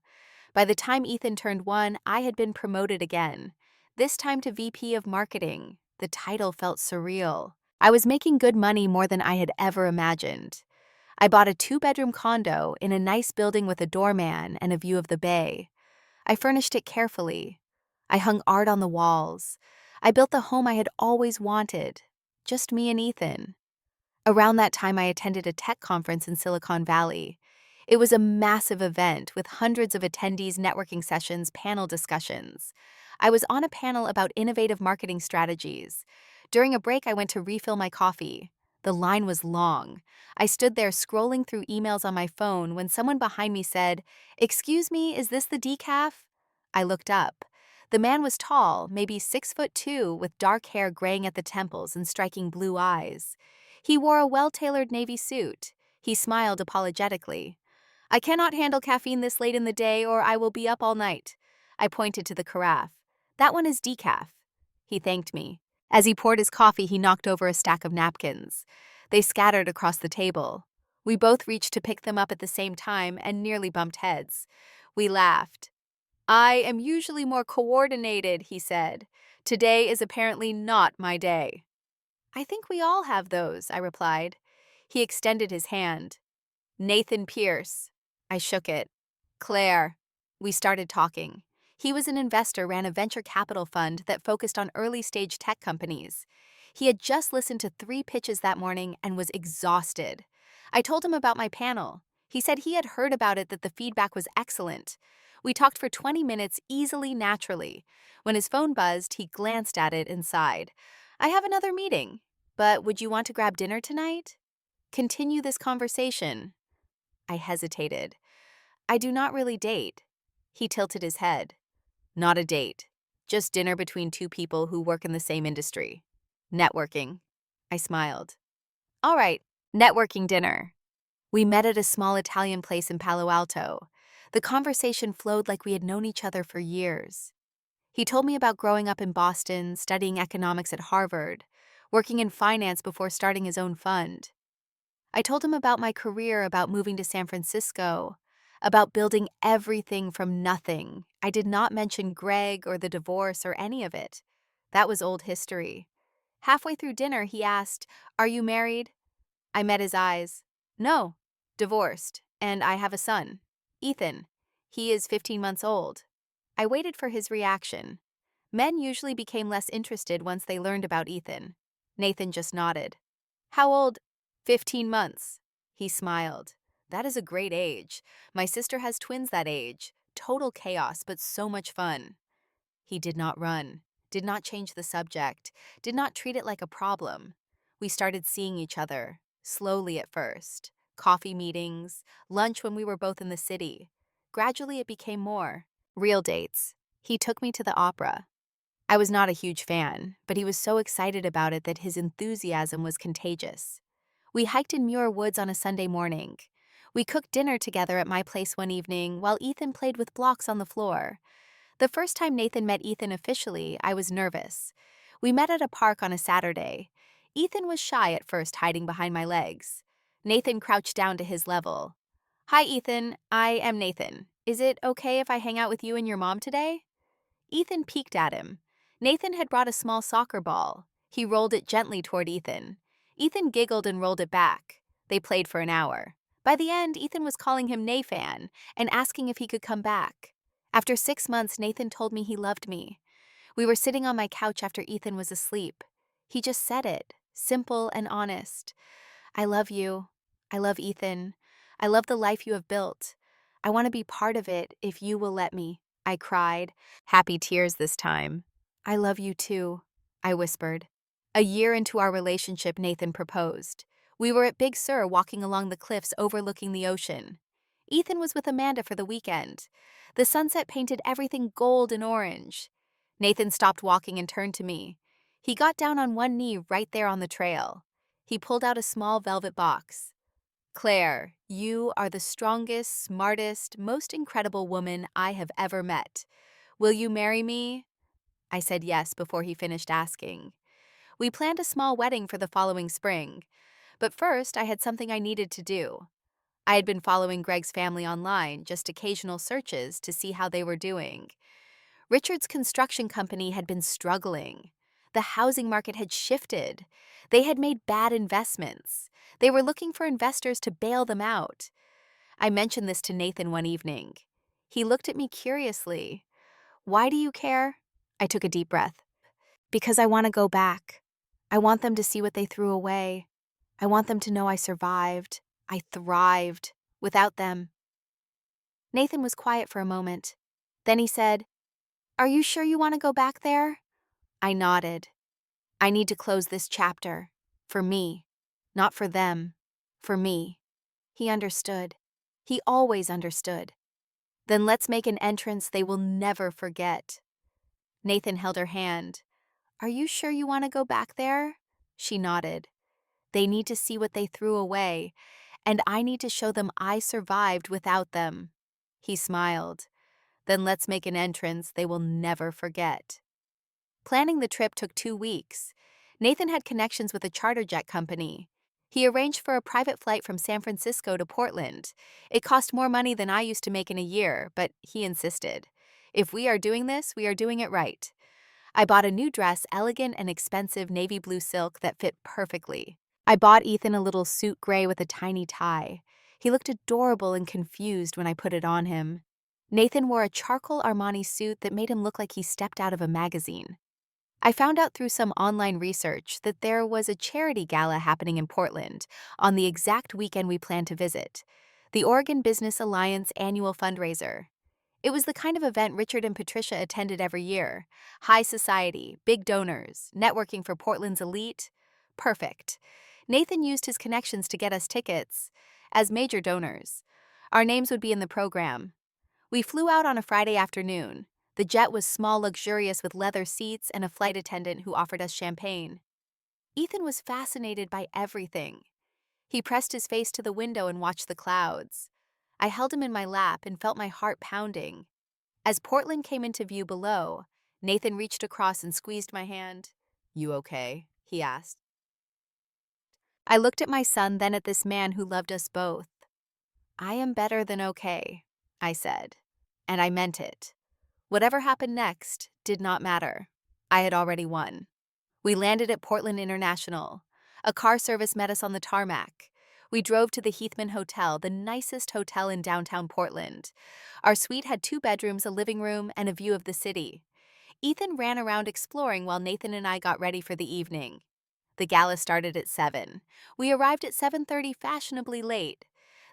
By the time Ethan turned 1, I had been promoted again, this time to VP of Marketing. The title felt surreal. I was making good money, more than I had ever imagined. I bought a 2-bedroom condo in a nice building with a doorman and a view of the bay. I furnished it carefully. I hung art on the walls. I built the home I had always wanted, just me and Ethan. Around that time, I attended a tech conference in Silicon Valley. It was a massive event with hundreds of attendees, networking sessions, panel discussions. I was on a panel about innovative marketing strategies. During a break, I went to refill my coffee. The line was long. I stood there scrolling through emails on my phone when someone behind me said, "Excuse me, is this the decaf?" I looked up. The man was tall, maybe 6'2", with dark hair graying at the temples and striking blue eyes. He wore a well-tailored navy suit. He smiled apologetically. "I cannot handle caffeine this late in the day, or I will be up all night." I pointed to the carafe. "That one is decaf." He thanked me. As he poured his coffee, he knocked over a stack of napkins. They scattered across the table. We both reached to pick them up at the same time and nearly bumped heads. We laughed. "I am usually more coordinated," he said. "Today is apparently not my day." "I think we all have those," I replied. He extended his hand. "Nathan Pierce." I shook it. "Claire." We started talking. He was an investor, ran a venture capital fund that focused on early-stage tech companies. He had just listened to 3 pitches that morning and was exhausted. I told him about my panel. He said he had heard about it, that the feedback was excellent. We talked for 20 minutes easily, naturally. When his phone buzzed, he glanced at it and sighed. I have another meeting, but would you want to grab dinner tonight? Continue this conversation. I hesitated. I do not really date. He tilted his head. Not a date. Just dinner between two people who work in the same industry. Networking. I smiled. All right, networking dinner. We met at a small Italian place in Palo Alto. The conversation flowed like we had known each other for years. He told me about growing up in Boston, studying economics at Harvard, working in finance before starting his own fund. I told him about my career, about moving to San Francisco, about building everything from nothing. I did not mention Greg or the divorce or any of it. That was old history. Halfway through dinner, he asked, "Are you married?" I met his eyes. No, divorced, and I have a son, Ethan. He is 15 months old. I waited for his reaction. Men usually became less interested once they learned about Ethan. Nathan just nodded. How old? 15 months. He smiled. That is a great age. My sister has twins that age. Total chaos, but so much fun. He did not run, did not change the subject, did not treat it like a problem. We started seeing each other, slowly at first. Coffee meetings, lunch when we were both in the city. Gradually it became more. Real dates. He took me to the opera. I was not a huge fan, but he was so excited about it that his enthusiasm was contagious. We hiked in Muir Woods on a Sunday morning. We cooked dinner together at my place one evening while Ethan played with blocks on the floor. The first time Nathan met Ethan officially, I was nervous. We met at a park on a Saturday. Ethan was shy at first, hiding behind my legs. Nathan crouched down to his level. Hi, Ethan. I am Nathan. Is it okay if I hang out with you and your mom today? Ethan peeked at him. Nathan had brought a small soccer ball. He rolled it gently toward Ethan. Ethan giggled and rolled it back. They played for an hour. By the end, Ethan was calling him Nathan and asking if he could come back. After 6 months, Nathan told me he loved me. We were sitting on my couch after Ethan was asleep. He just said it, simple and honest. I love you. I love Ethan. I love the life you have built. I want to be part of it if you will let me. I cried, happy tears this time. I love you too, I whispered. A year into our relationship, Nathan proposed. We were at Big Sur walking along the cliffs overlooking the ocean. Ethan was with Amanda for the weekend. The sunset painted everything gold and orange. Nathan stopped walking and turned to me. He got down on one knee right there on the trail. He pulled out a small velvet box. Claire, you are the strongest, smartest, most incredible woman I have ever met. Will you marry me? I said yes before he finished asking. We planned a small wedding for the following spring. But first, I had something I needed to do. I had been following Greg's family online, just occasional searches to see how they were doing. Richard's construction company had been struggling. The housing market had shifted. They had made bad investments. They were looking for investors to bail them out. I mentioned this to Nathan one evening. He looked at me curiously. Why do you care? I took a deep breath. Because I want to go back. I want them to see what they threw away. I want them to know I survived. I thrived. Without them. Nathan was quiet for a moment. Then he said, Are you sure you want to go back there? I nodded. I need to close this chapter. For me. Not for them. For me. He understood. He always understood. Then let's make an entrance they will never forget. Nathan held her hand. Are you sure you want to go back there? She nodded. They need to see what they threw away, and I need to show them I survived without them. He smiled. Then let's make an entrance they will never forget. Planning the trip took 2 weeks. Nathan had connections with a charter jet company. He arranged for a private flight from San Francisco to Portland. It cost more money than I used to make in a year, but he insisted. If we are doing this, we are doing it right. I bought a new dress, elegant and expensive navy blue silk that fit perfectly. I bought Ethan a little suit gray with a tiny tie. He looked adorable and confused when I put it on him. Nathan wore a charcoal Armani suit that made him look like he stepped out of a magazine. I found out through some online research that there was a charity gala happening in Portland on the exact weekend we planned to visit, the Oregon Business Alliance annual fundraiser. It was the kind of event Richard and Patricia attended every year. High society, big donors, networking for Portland's elite. Perfect. Nathan used his connections to get us tickets as major donors. Our names would be in the program. We flew out on a Friday afternoon. The jet was small, luxurious with leather seats and a flight attendant who offered us champagne. Ethan was fascinated by everything. He pressed his face to the window and watched the clouds. I held him in my lap and felt my heart pounding. As Portland came into view below, Nathan reached across and squeezed my hand. "You okay?" he asked. I looked at my son, then at this man who loved us both. "I am better than okay," I said, and I meant it. Whatever happened next did not matter. I had already won. We landed at Portland International. A car service met us on the tarmac. We drove to the Heathman Hotel, the nicest hotel in downtown Portland. Our suite had 2 bedrooms, a living room, and a view of the city. Ethan ran around exploring while Nathan and I got ready for the evening. The gala started at 7. We arrived at 7:30, fashionably late.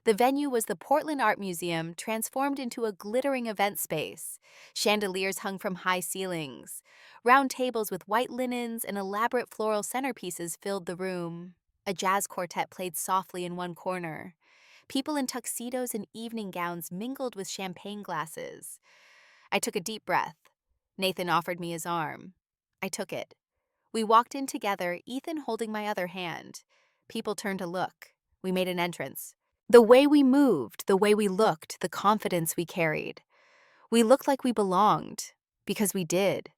The venue was the Portland Art Museum, transformed into a glittering event space. Chandeliers hung from high ceilings. Round tables with white linens and elaborate floral centerpieces filled the room. A jazz quartet played softly in one corner. People in tuxedos and evening gowns mingled with champagne glasses. I took a deep breath. Nathan offered me his arm. I took it. We walked in together, Ethan holding my other hand. People turned to look. We made an entrance. The way we moved, the way we looked, the confidence we carried. We looked like we belonged, because we did.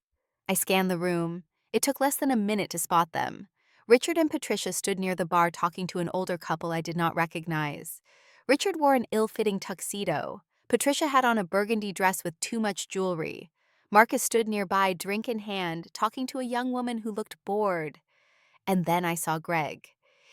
I scanned the room. It took less than a minute to spot them. Richard and Patricia stood near the bar talking to an older couple I did not recognize. Richard wore an ill-fitting tuxedo. Patricia had on a burgundy dress with too much jewelry. Marcus stood nearby, drink in hand, talking to a young woman who looked bored. And then I saw Greg.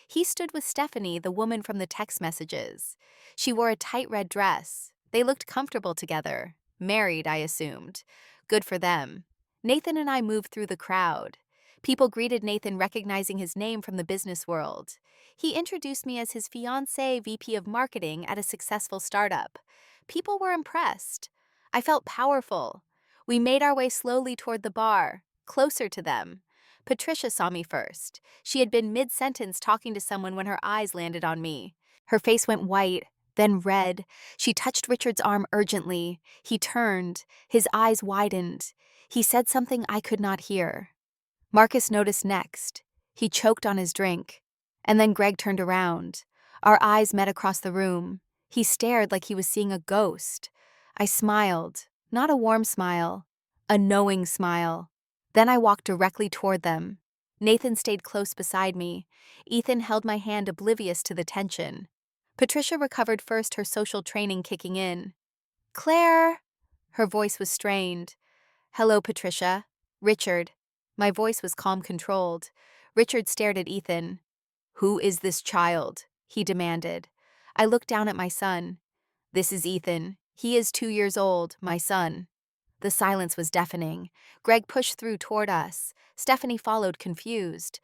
He stood with Stephanie, the woman from the text messages. She wore a tight red dress. They looked comfortable together. Married, I assumed. Good for them. Nathan and I moved through the crowd. People greeted Nathan, recognizing his name from the business world. He introduced me as his fiancée, VP of marketing at a successful startup. People were impressed. I felt powerful. We made our way slowly toward the bar, closer to them. Patricia saw me first. She had been mid-sentence talking to someone when her eyes landed on me. Her face went white, then red. She touched Richard's arm urgently. He turned. His eyes widened. He said something I could not hear. Marcus noticed next. He choked on his drink. And then Greg turned around. Our eyes met across the room. He stared like he was seeing a ghost. I smiled. Not a warm smile. A knowing smile. Then I walked directly toward them. Nathan stayed close beside me. Ethan held my hand, oblivious to the tension. Patricia recovered first, her social training kicking in. "Claire!" Her voice was strained. "Hello, Patricia." "Richard." My voice was calm, controlled. Richard stared at Ethan. "Who is this child?" he demanded. I looked down at my son. "This is Ethan. He is 2 years old, my son." The silence was deafening. Greg pushed through toward us. Stephanie followed, confused.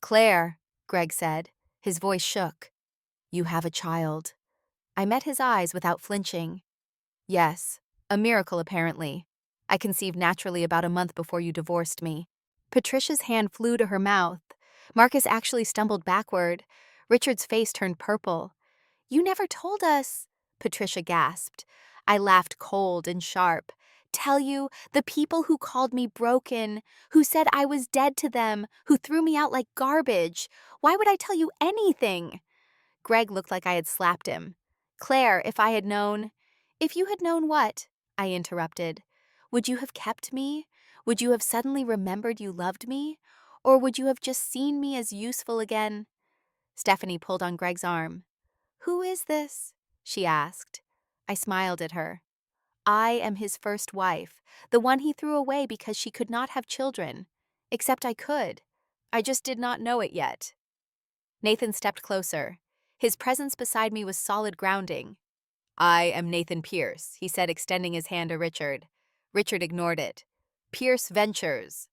"Claire," Greg said. His voice shook. "You have a child." I met his eyes without flinching. "Yes, a miracle apparently. I conceived naturally about a month before you divorced me." Patricia's hand flew to her mouth. Marcus actually stumbled backward. Richard's face turned purple. "You never told us," Patricia gasped. I laughed cold and sharp. "Tell you, the people who called me broken, who said I was dead to them, who threw me out like garbage. Why would I tell you anything?" Greg looked like I had slapped him. "Claire, if I had known—" "If you had known what?" I interrupted. "Would you have kept me? Would you have suddenly remembered you loved me? Or would you have just seen me as useful again?" Stephanie pulled on Greg's arm. "Who is this?" she asked. I smiled at her. "I am his first wife, the one he threw away because she could not have children. Except I could. I just did not know it yet." Nathan stepped closer. His presence beside me was solid grounding. "I am Nathan Pierce," he said, extending his hand to Richard. Richard ignored it. "Pierce Ventures."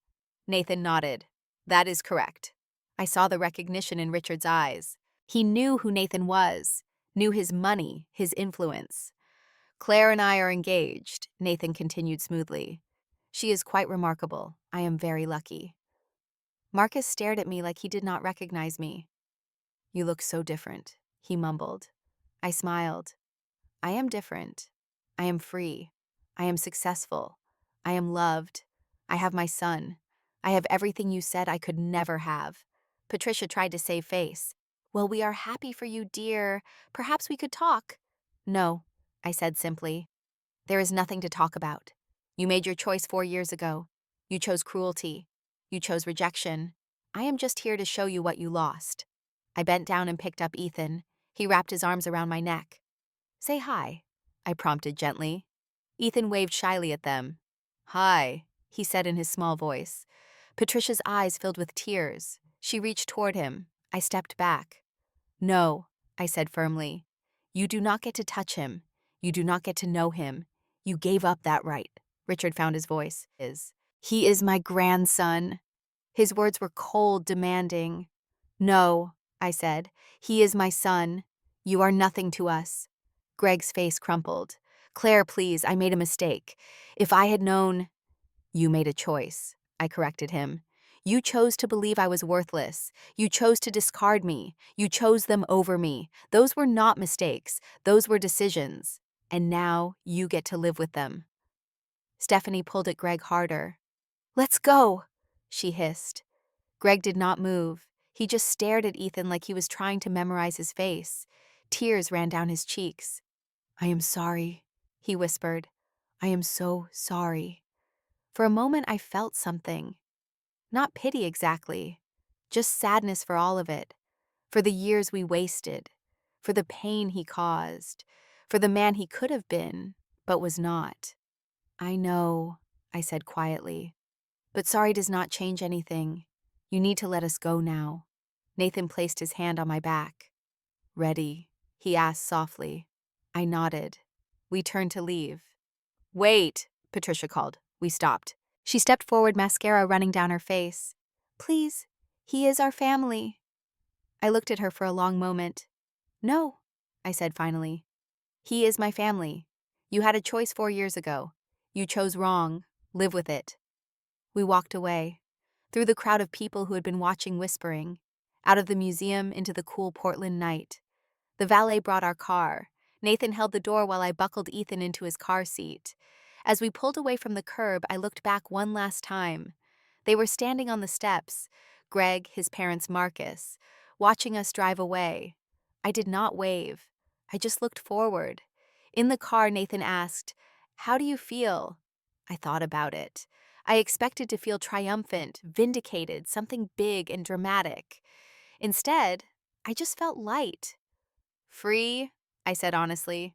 Nathan nodded. That is correct. I saw the recognition in Richard's eyes. He knew who Nathan was, knew his money, his influence. Claire and I are engaged, Nathan continued smoothly. She is quite remarkable. I am very lucky. Marcus stared at me like he did not recognize me. You look so different, he mumbled. I smiled. I am different. I am free. I am successful. I am loved. I have my son. I have everything you said I could never have. Patricia tried to save face. Well, we are happy for you, dear. Perhaps we could talk. No, I said simply. There is nothing to talk about. You made your choice 4 years ago. You chose cruelty. You chose rejection. I am just here to show you what you lost. I bent down and picked up Ethan. He wrapped his arms around my neck. Say hi, I prompted gently. Ethan waved shyly at them. Hi, he said in his small voice. Patricia's eyes filled with tears. She reached toward him. I stepped back. No, I said firmly. You do not get to touch him. You do not get to know him. You gave up that right. Richard found his voice. He is my grandson. His words were cold, demanding. No, I said. He is my son. You are nothing to us. Greg's face crumpled. Claire, please, I made a mistake. If I had known... You made a choice, I corrected him. You chose to believe I was worthless. You chose to discard me. You chose them over me. Those were not mistakes. Those were decisions. And now you get to live with them. Stephanie pulled at Greg harder. Let's go, she hissed. Greg did not move. He just stared at Ethan like he was trying to memorize his face. Tears ran down his cheeks. I am sorry, he whispered. I am so sorry. For a moment I felt something. Not pity exactly, just sadness for all of it, for the years we wasted, for the pain he caused, for the man he could have been, but was not. I know, I said quietly, but sorry does not change anything. You need to let us go now. Nathan placed his hand on my back. Ready? He asked softly. I nodded. We turned to leave. Wait, Patricia called. We stopped. She stepped forward, mascara running down her face. Please, he is our family. I looked at her for a long moment. No, I said finally. He is my family. You had a choice 4 years ago. You chose wrong. Live with it. We walked away, through the crowd of people who had been watching whispering, out of the museum into the cool Portland night. The valet brought our car. Nathan held the door while I buckled Ethan into his car seat. As we pulled away from the curb, I looked back one last time. They were standing on the steps, Greg, his parents Marcus, watching us drive away. I did not wave. I just looked forward. In the car, Nathan asked, How do you feel? I thought about it. I expected to feel triumphant, vindicated, something big and dramatic. Instead, I just felt light. Free, I said honestly.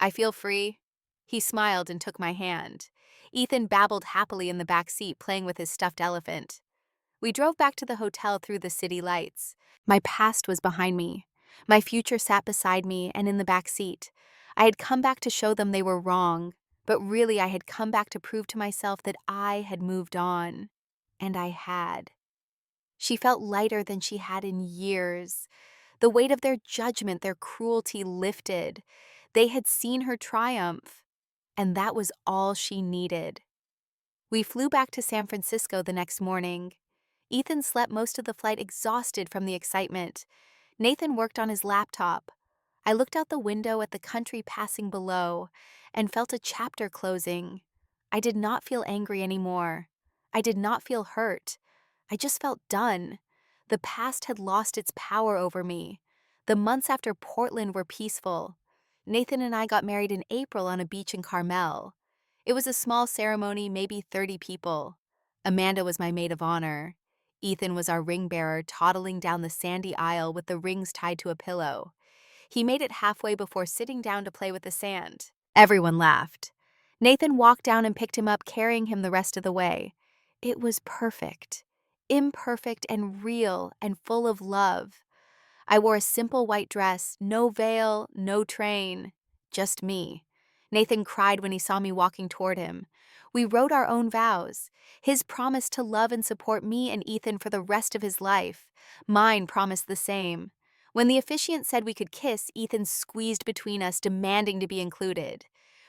I feel free. He smiled and took my hand. Ethan babbled happily in the back seat, playing with his stuffed elephant. We drove back to the hotel through the city lights. My past was behind me. My future sat beside me and in the back seat. I had come back to show them they were wrong, but really I had come back to prove to myself that I had moved on. And I had. She felt lighter than she had in years. The weight of their judgment, their cruelty lifted. They had seen her triumph, and that was all she needed. We flew back to San Francisco the next morning. Ethan slept most of the flight exhausted from the excitement. Nathan worked on his laptop. I looked out the window at the country passing below and felt a chapter closing. I did not feel angry anymore. I did not feel hurt. I just felt done. The past had lost its power over me. The months after Portland were peaceful. Nathan and I got married in April on a beach in Carmel. It was a small ceremony, maybe 30 people. Amanda was my maid of honor. Ethan was our ring bearer, toddling down the sandy aisle with the rings tied to a pillow. He made it halfway before sitting down to play with the sand. Everyone laughed. Nathan walked down and picked him up, carrying him the rest of the way. It was perfect. Imperfect and real and full of love. I wore a simple white dress, no veil, no train, just me. Nathan cried when he saw me walking toward him. We wrote our own vows. His promise to love and support me and Ethan for the rest of his life. Mine promised the same. When the officiant said we could kiss, Ethan squeezed between us, demanding to be included.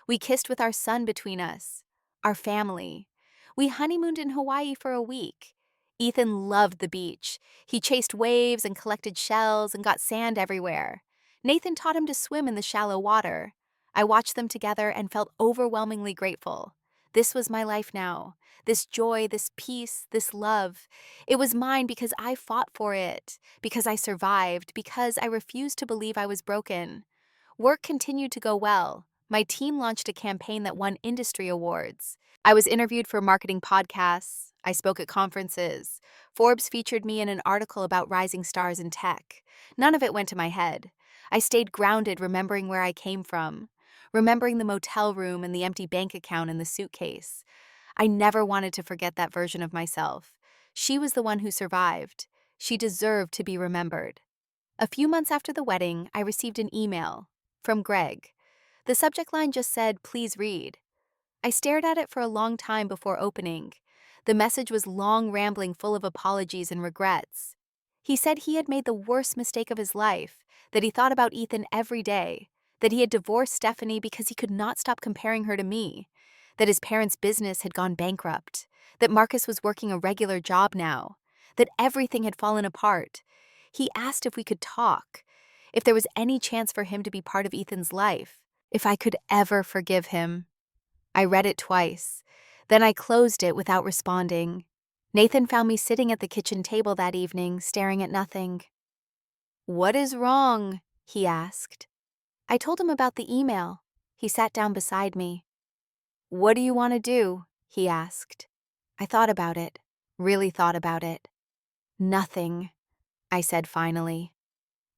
We kissed with our son between us, our family. We honeymooned in Hawaii for a week. Ethan loved the beach. He chased waves and collected shells and got sand everywhere. Nathan taught him to swim in the shallow water. I watched them together and felt overwhelmingly grateful. This was my life now. This joy, this peace, this love. It was mine because I fought for it, because I survived, because I refused to believe I was broken. Work continued to go well. My team launched a campaign that won industry awards. I was interviewed for marketing podcasts. I spoke at conferences. Forbes featured me in an article about rising stars in tech. None of it went to my head. I stayed grounded, remembering where I came from, remembering the motel room and the empty bank account in the suitcase. I never wanted to forget that version of myself. She was the one who survived. She deserved to be remembered. A few months after the wedding, I received an email from Greg. The subject line just said, "Please read." I stared at it for a long time before opening. The message was long, rambling, full of apologies and regrets. He said he had made the worst mistake of his life, that he thought about Ethan every day, that he had divorced Stephanie because he could not stop comparing her to me, that his parents' business had gone bankrupt, that Marcus was working a regular job now, that everything had fallen apart. He asked if we could talk, if there was any chance for him to be part of Ethan's life, if I could ever forgive him. I read it twice. Then I closed it without responding. Nathan found me sitting at the kitchen table that evening, staring at nothing. "What is wrong?" he asked. I told him about the email. He sat down beside me. "What do you want to do?" he asked. I thought about it, really thought about it. "Nothing," I said finally.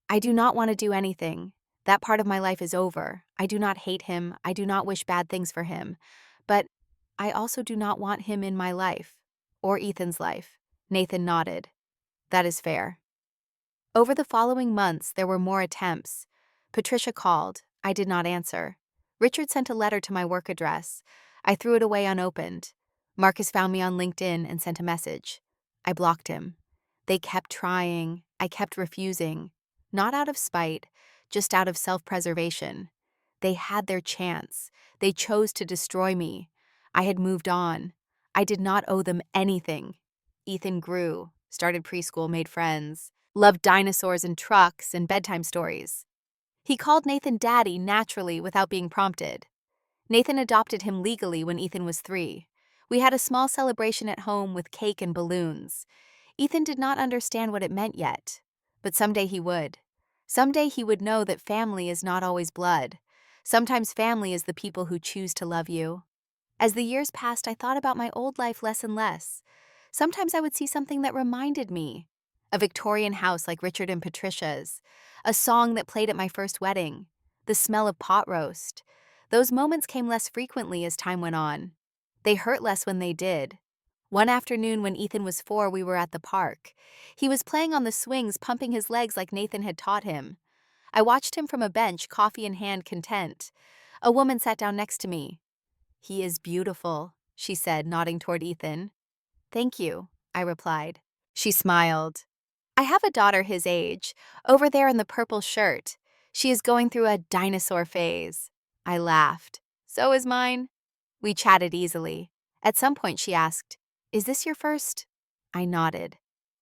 "I do not want to do anything. That part of my life is over. I do not hate him. I do not wish bad things for him. But I also do not want him in my life, or Ethan's life." Nathan nodded. "That is fair." Over the following months, there were more attempts. Patricia called. I did not answer. Richard sent a letter to my work address. I threw it away unopened. Marcus found me on LinkedIn and sent a message. I blocked him. They kept trying. I kept refusing. Not out of spite, just out of self-preservation. They had their chance. They chose to destroy me. I had moved on. I did not owe them anything. Ethan grew, started preschool, made friends, loved dinosaurs and trucks and bedtime stories. He called Nathan Daddy naturally without being prompted. Nathan adopted him legally when Ethan was 3. We had a small celebration at home with cake and balloons. Ethan did not understand what it meant yet, but someday he would. Someday he would know that family is not always blood. Sometimes family is the people who choose to love you. As the years passed, I thought about my old life less and less. Sometimes I would see something that reminded me. A Victorian house like Richard and Patricia's. A song that played at my first wedding. The smell of pot roast. Those moments came less frequently as time went on. They hurt less when they did. One afternoon when Ethan was 4, we were at the park. He was playing on the swings, pumping his legs like Nathan had taught him. I watched him from a bench, coffee in hand, content. A woman sat down next to me. "He is beautiful," she said, nodding toward Ethan. "Thank you," I replied. She smiled. "I have a daughter his age, over there in the purple shirt. She is going through a dinosaur phase." I laughed. "So is mine." We chatted easily. At some point she asked, "Is this your first?" I nodded.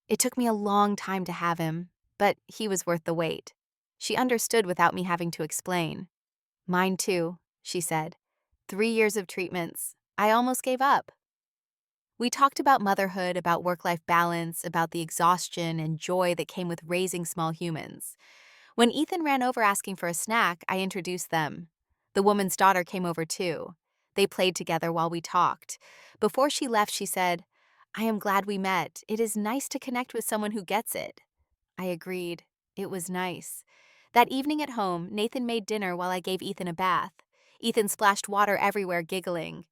It took me a long time to have him, but he was worth the wait. She understood without me having to explain. "Mine too," she said. 3 years of treatments. I almost gave up. We talked about motherhood, about work-life balance, about the exhaustion and joy that came with raising small humans. When Ethan ran over asking for a snack, I introduced them. The woman's daughter came over too. They played together while we talked. Before she left, she said, "I am glad we met. It is nice to connect with someone who gets it." I agreed. It was nice. That evening at home, Nathan made dinner while I gave Ethan a bath. Ethan splashed water everywhere, giggling.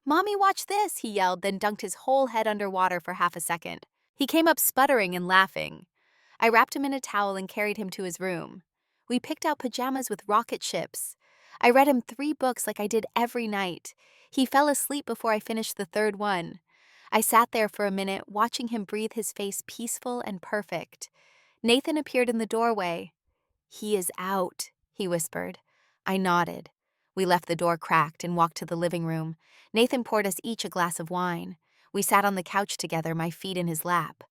"Mommy, watch this," he yelled, then dunked his whole head under water for half a second. He came up sputtering and laughing. I wrapped him in a towel and carried him to his room. We picked out pajamas with rocket ships. I read him 3 books like I did every night. He fell asleep before I finished the third one. I sat there for a minute, watching him breathe, his face peaceful and perfect. Nathan appeared in the doorway. "He is out," he whispered. I nodded. We left the door cracked and walked to the living room. Nathan poured us each a glass of wine. We sat on the couch together, my feet in his lap.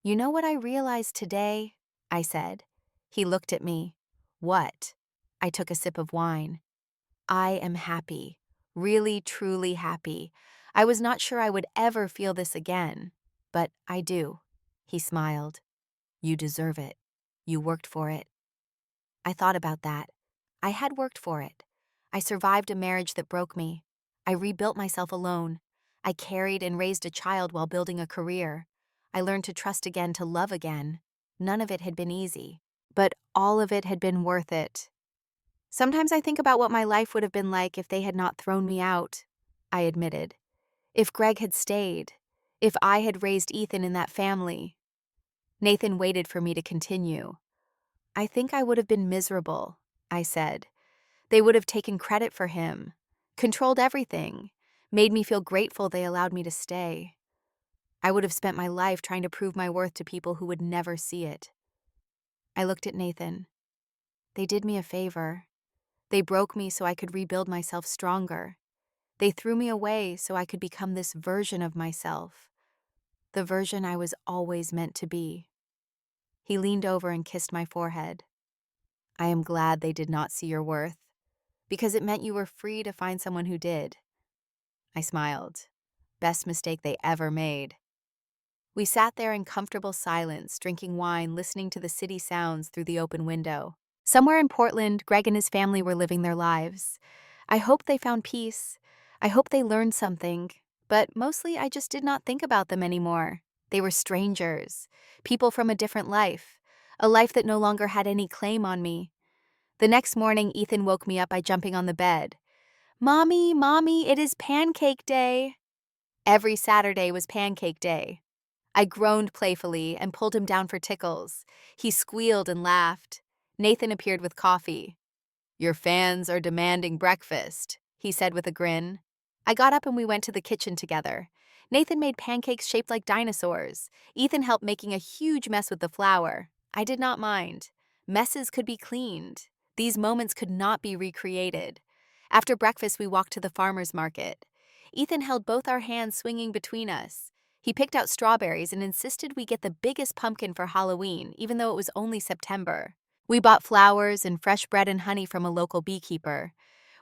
"You know what I realized today?" I said. He looked at me. "What?" I took a sip of wine. "I am happy. Really, truly happy. I was not sure I would ever feel this again, but I do." He smiled. "You deserve it. You worked for it." I thought about that. I had worked for it. I survived a marriage that broke me. I rebuilt myself alone. I carried and raised a child while building a career. I learned to trust again, to love again. None of it had been easy, but all of it had been worth it. Sometimes I think about what my life would have been like if they had not thrown me out, I admitted. If Greg had stayed. If I had raised Ethan in that family. Nathan waited for me to continue. "I think I would have been miserable," I said. "They would have taken credit for him, controlled everything, made me feel grateful they allowed me to stay. I would have spent my life trying to prove my worth to people who would never see it." I looked at Nathan. "They did me a favor. They broke me so I could rebuild myself stronger. They threw me away so I could become this version of myself, the version I was always meant to be." He leaned over and kissed my forehead. "I am glad they did not see your worth, because it meant you were free to find someone who did." I smiled. Best mistake they ever made. We sat there in comfortable silence, drinking wine, listening to the city sounds through the open window. Somewhere in Portland, Greg and his family were living their lives. I hoped they found peace. I hoped they learned something. But mostly I just did not think about them anymore. They were strangers, people from a different life, a life that no longer had any claim on me. The next morning, Ethan woke me up by jumping on the bed. "Mommy, Mommy, it is pancake day." Every Saturday was pancake day. I groaned playfully and pulled him down for tickles. He squealed and laughed. Nathan appeared with coffee. "Your fans are demanding breakfast," he said with a grin. I got up and we went to the kitchen together. Nathan made pancakes shaped like dinosaurs. Ethan helped making a huge mess with the flour. I did not mind. Messes could be cleaned. These moments could not be recreated. After breakfast, we walked to the farmer's market. Ethan held both our hands swinging between us. He picked out strawberries and insisted we get the biggest pumpkin for Halloween, even though it was only September. We bought flowers and fresh bread and honey from a local beekeeper.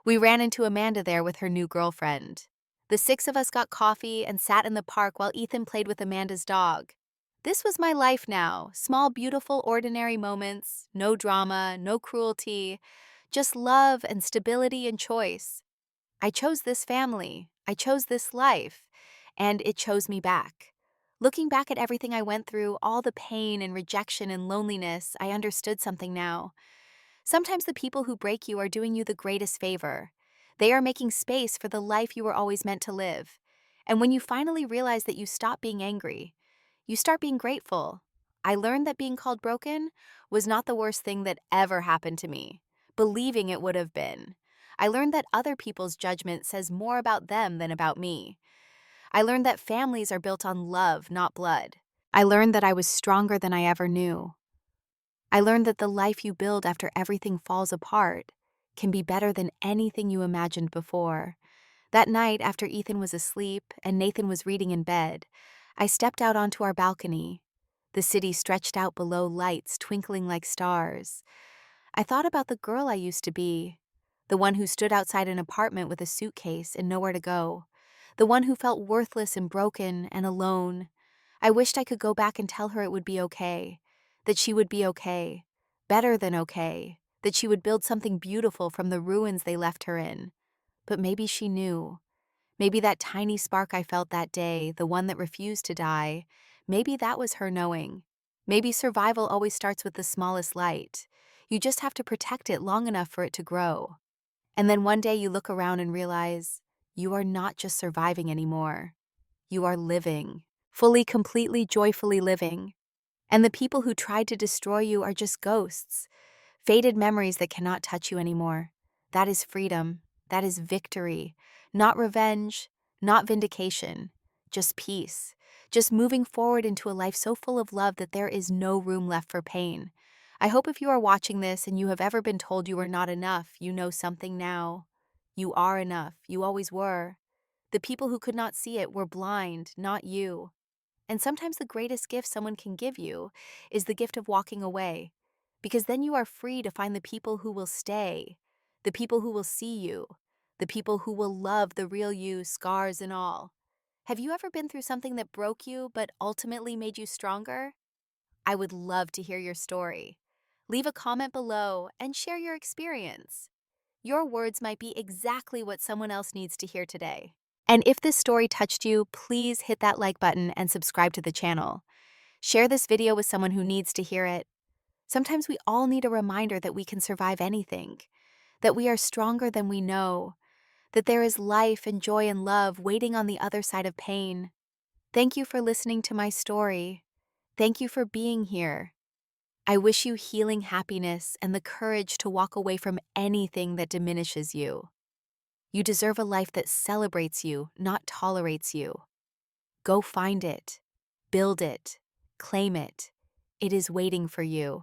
We ran into Amanda there with her new girlfriend. The 6 of us got coffee and sat in the park while Ethan played with Amanda's dog. This was my life now. Small, beautiful, ordinary moments. No drama, no cruelty. Just love and stability and choice. I chose this family. I chose this life. And it chose me back. Looking back at everything I went through, all the pain and rejection and loneliness, I understood something now. Sometimes the people who break you are doing you the greatest favor. They are making space for the life you were always meant to live. And when you finally realize that you stop being angry, you start being grateful. I learned that being called broken was not the worst thing that ever happened to me. Believing it would have been. I learned that other people's judgment says more about them than about me. I learned that families are built on love, not blood. I learned that I was stronger than I ever knew. I learned that the life you build after everything falls apart can be better than anything you imagined before. That night, after Ethan was asleep and Nathan was reading in bed, I stepped out onto our balcony. The city stretched out below, lights twinkling like stars. I thought about the girl I used to be, the one who stood outside an apartment with a suitcase and nowhere to go, the one who felt worthless and broken and alone. I wished I could go back and tell her it would be okay, that she would be okay, better than okay, that she would build something beautiful from the ruins they left her in. But maybe she knew. Maybe that tiny spark I felt that day, the one that refused to die, maybe that was her knowing. Maybe survival always starts with the smallest light. You just have to protect it long enough for it to grow. And then one day you look around and realize you are not just surviving anymore. You are living, fully, completely, joyfully living. And the people who tried to destroy you are just ghosts, faded memories that cannot touch you anymore. That is freedom. That is victory. Not revenge, not vindication, just peace. Just moving forward into a life so full of love that there is no room left for pain. I hope if you are watching this and you have ever been told you are not enough, you know something now. You are enough. You always were. The people who could not see it were blind, not you. And sometimes the greatest gift someone can give you is the gift of walking away, because then you are free to find the people who will stay, the people who will see you, the people who will love the real you, scars and all. Have you ever been through something that broke you but ultimately made you stronger? I would love to hear your story. Leave a comment below and share your experience. Your words might be exactly what someone else needs to hear today. And if this story touched you, please hit that like button and subscribe to the channel. Share this video with someone who needs to hear it. Sometimes we all need a reminder that we can survive anything, that we are stronger than we know, that there is life and joy and love waiting on the other side of pain. Thank you for listening to my story. Thank you for being here. I wish you healing happiness and the courage to walk away from anything that diminishes you. You deserve a life that celebrates you, not tolerates you. Go find it, build it, claim it. It is waiting for you.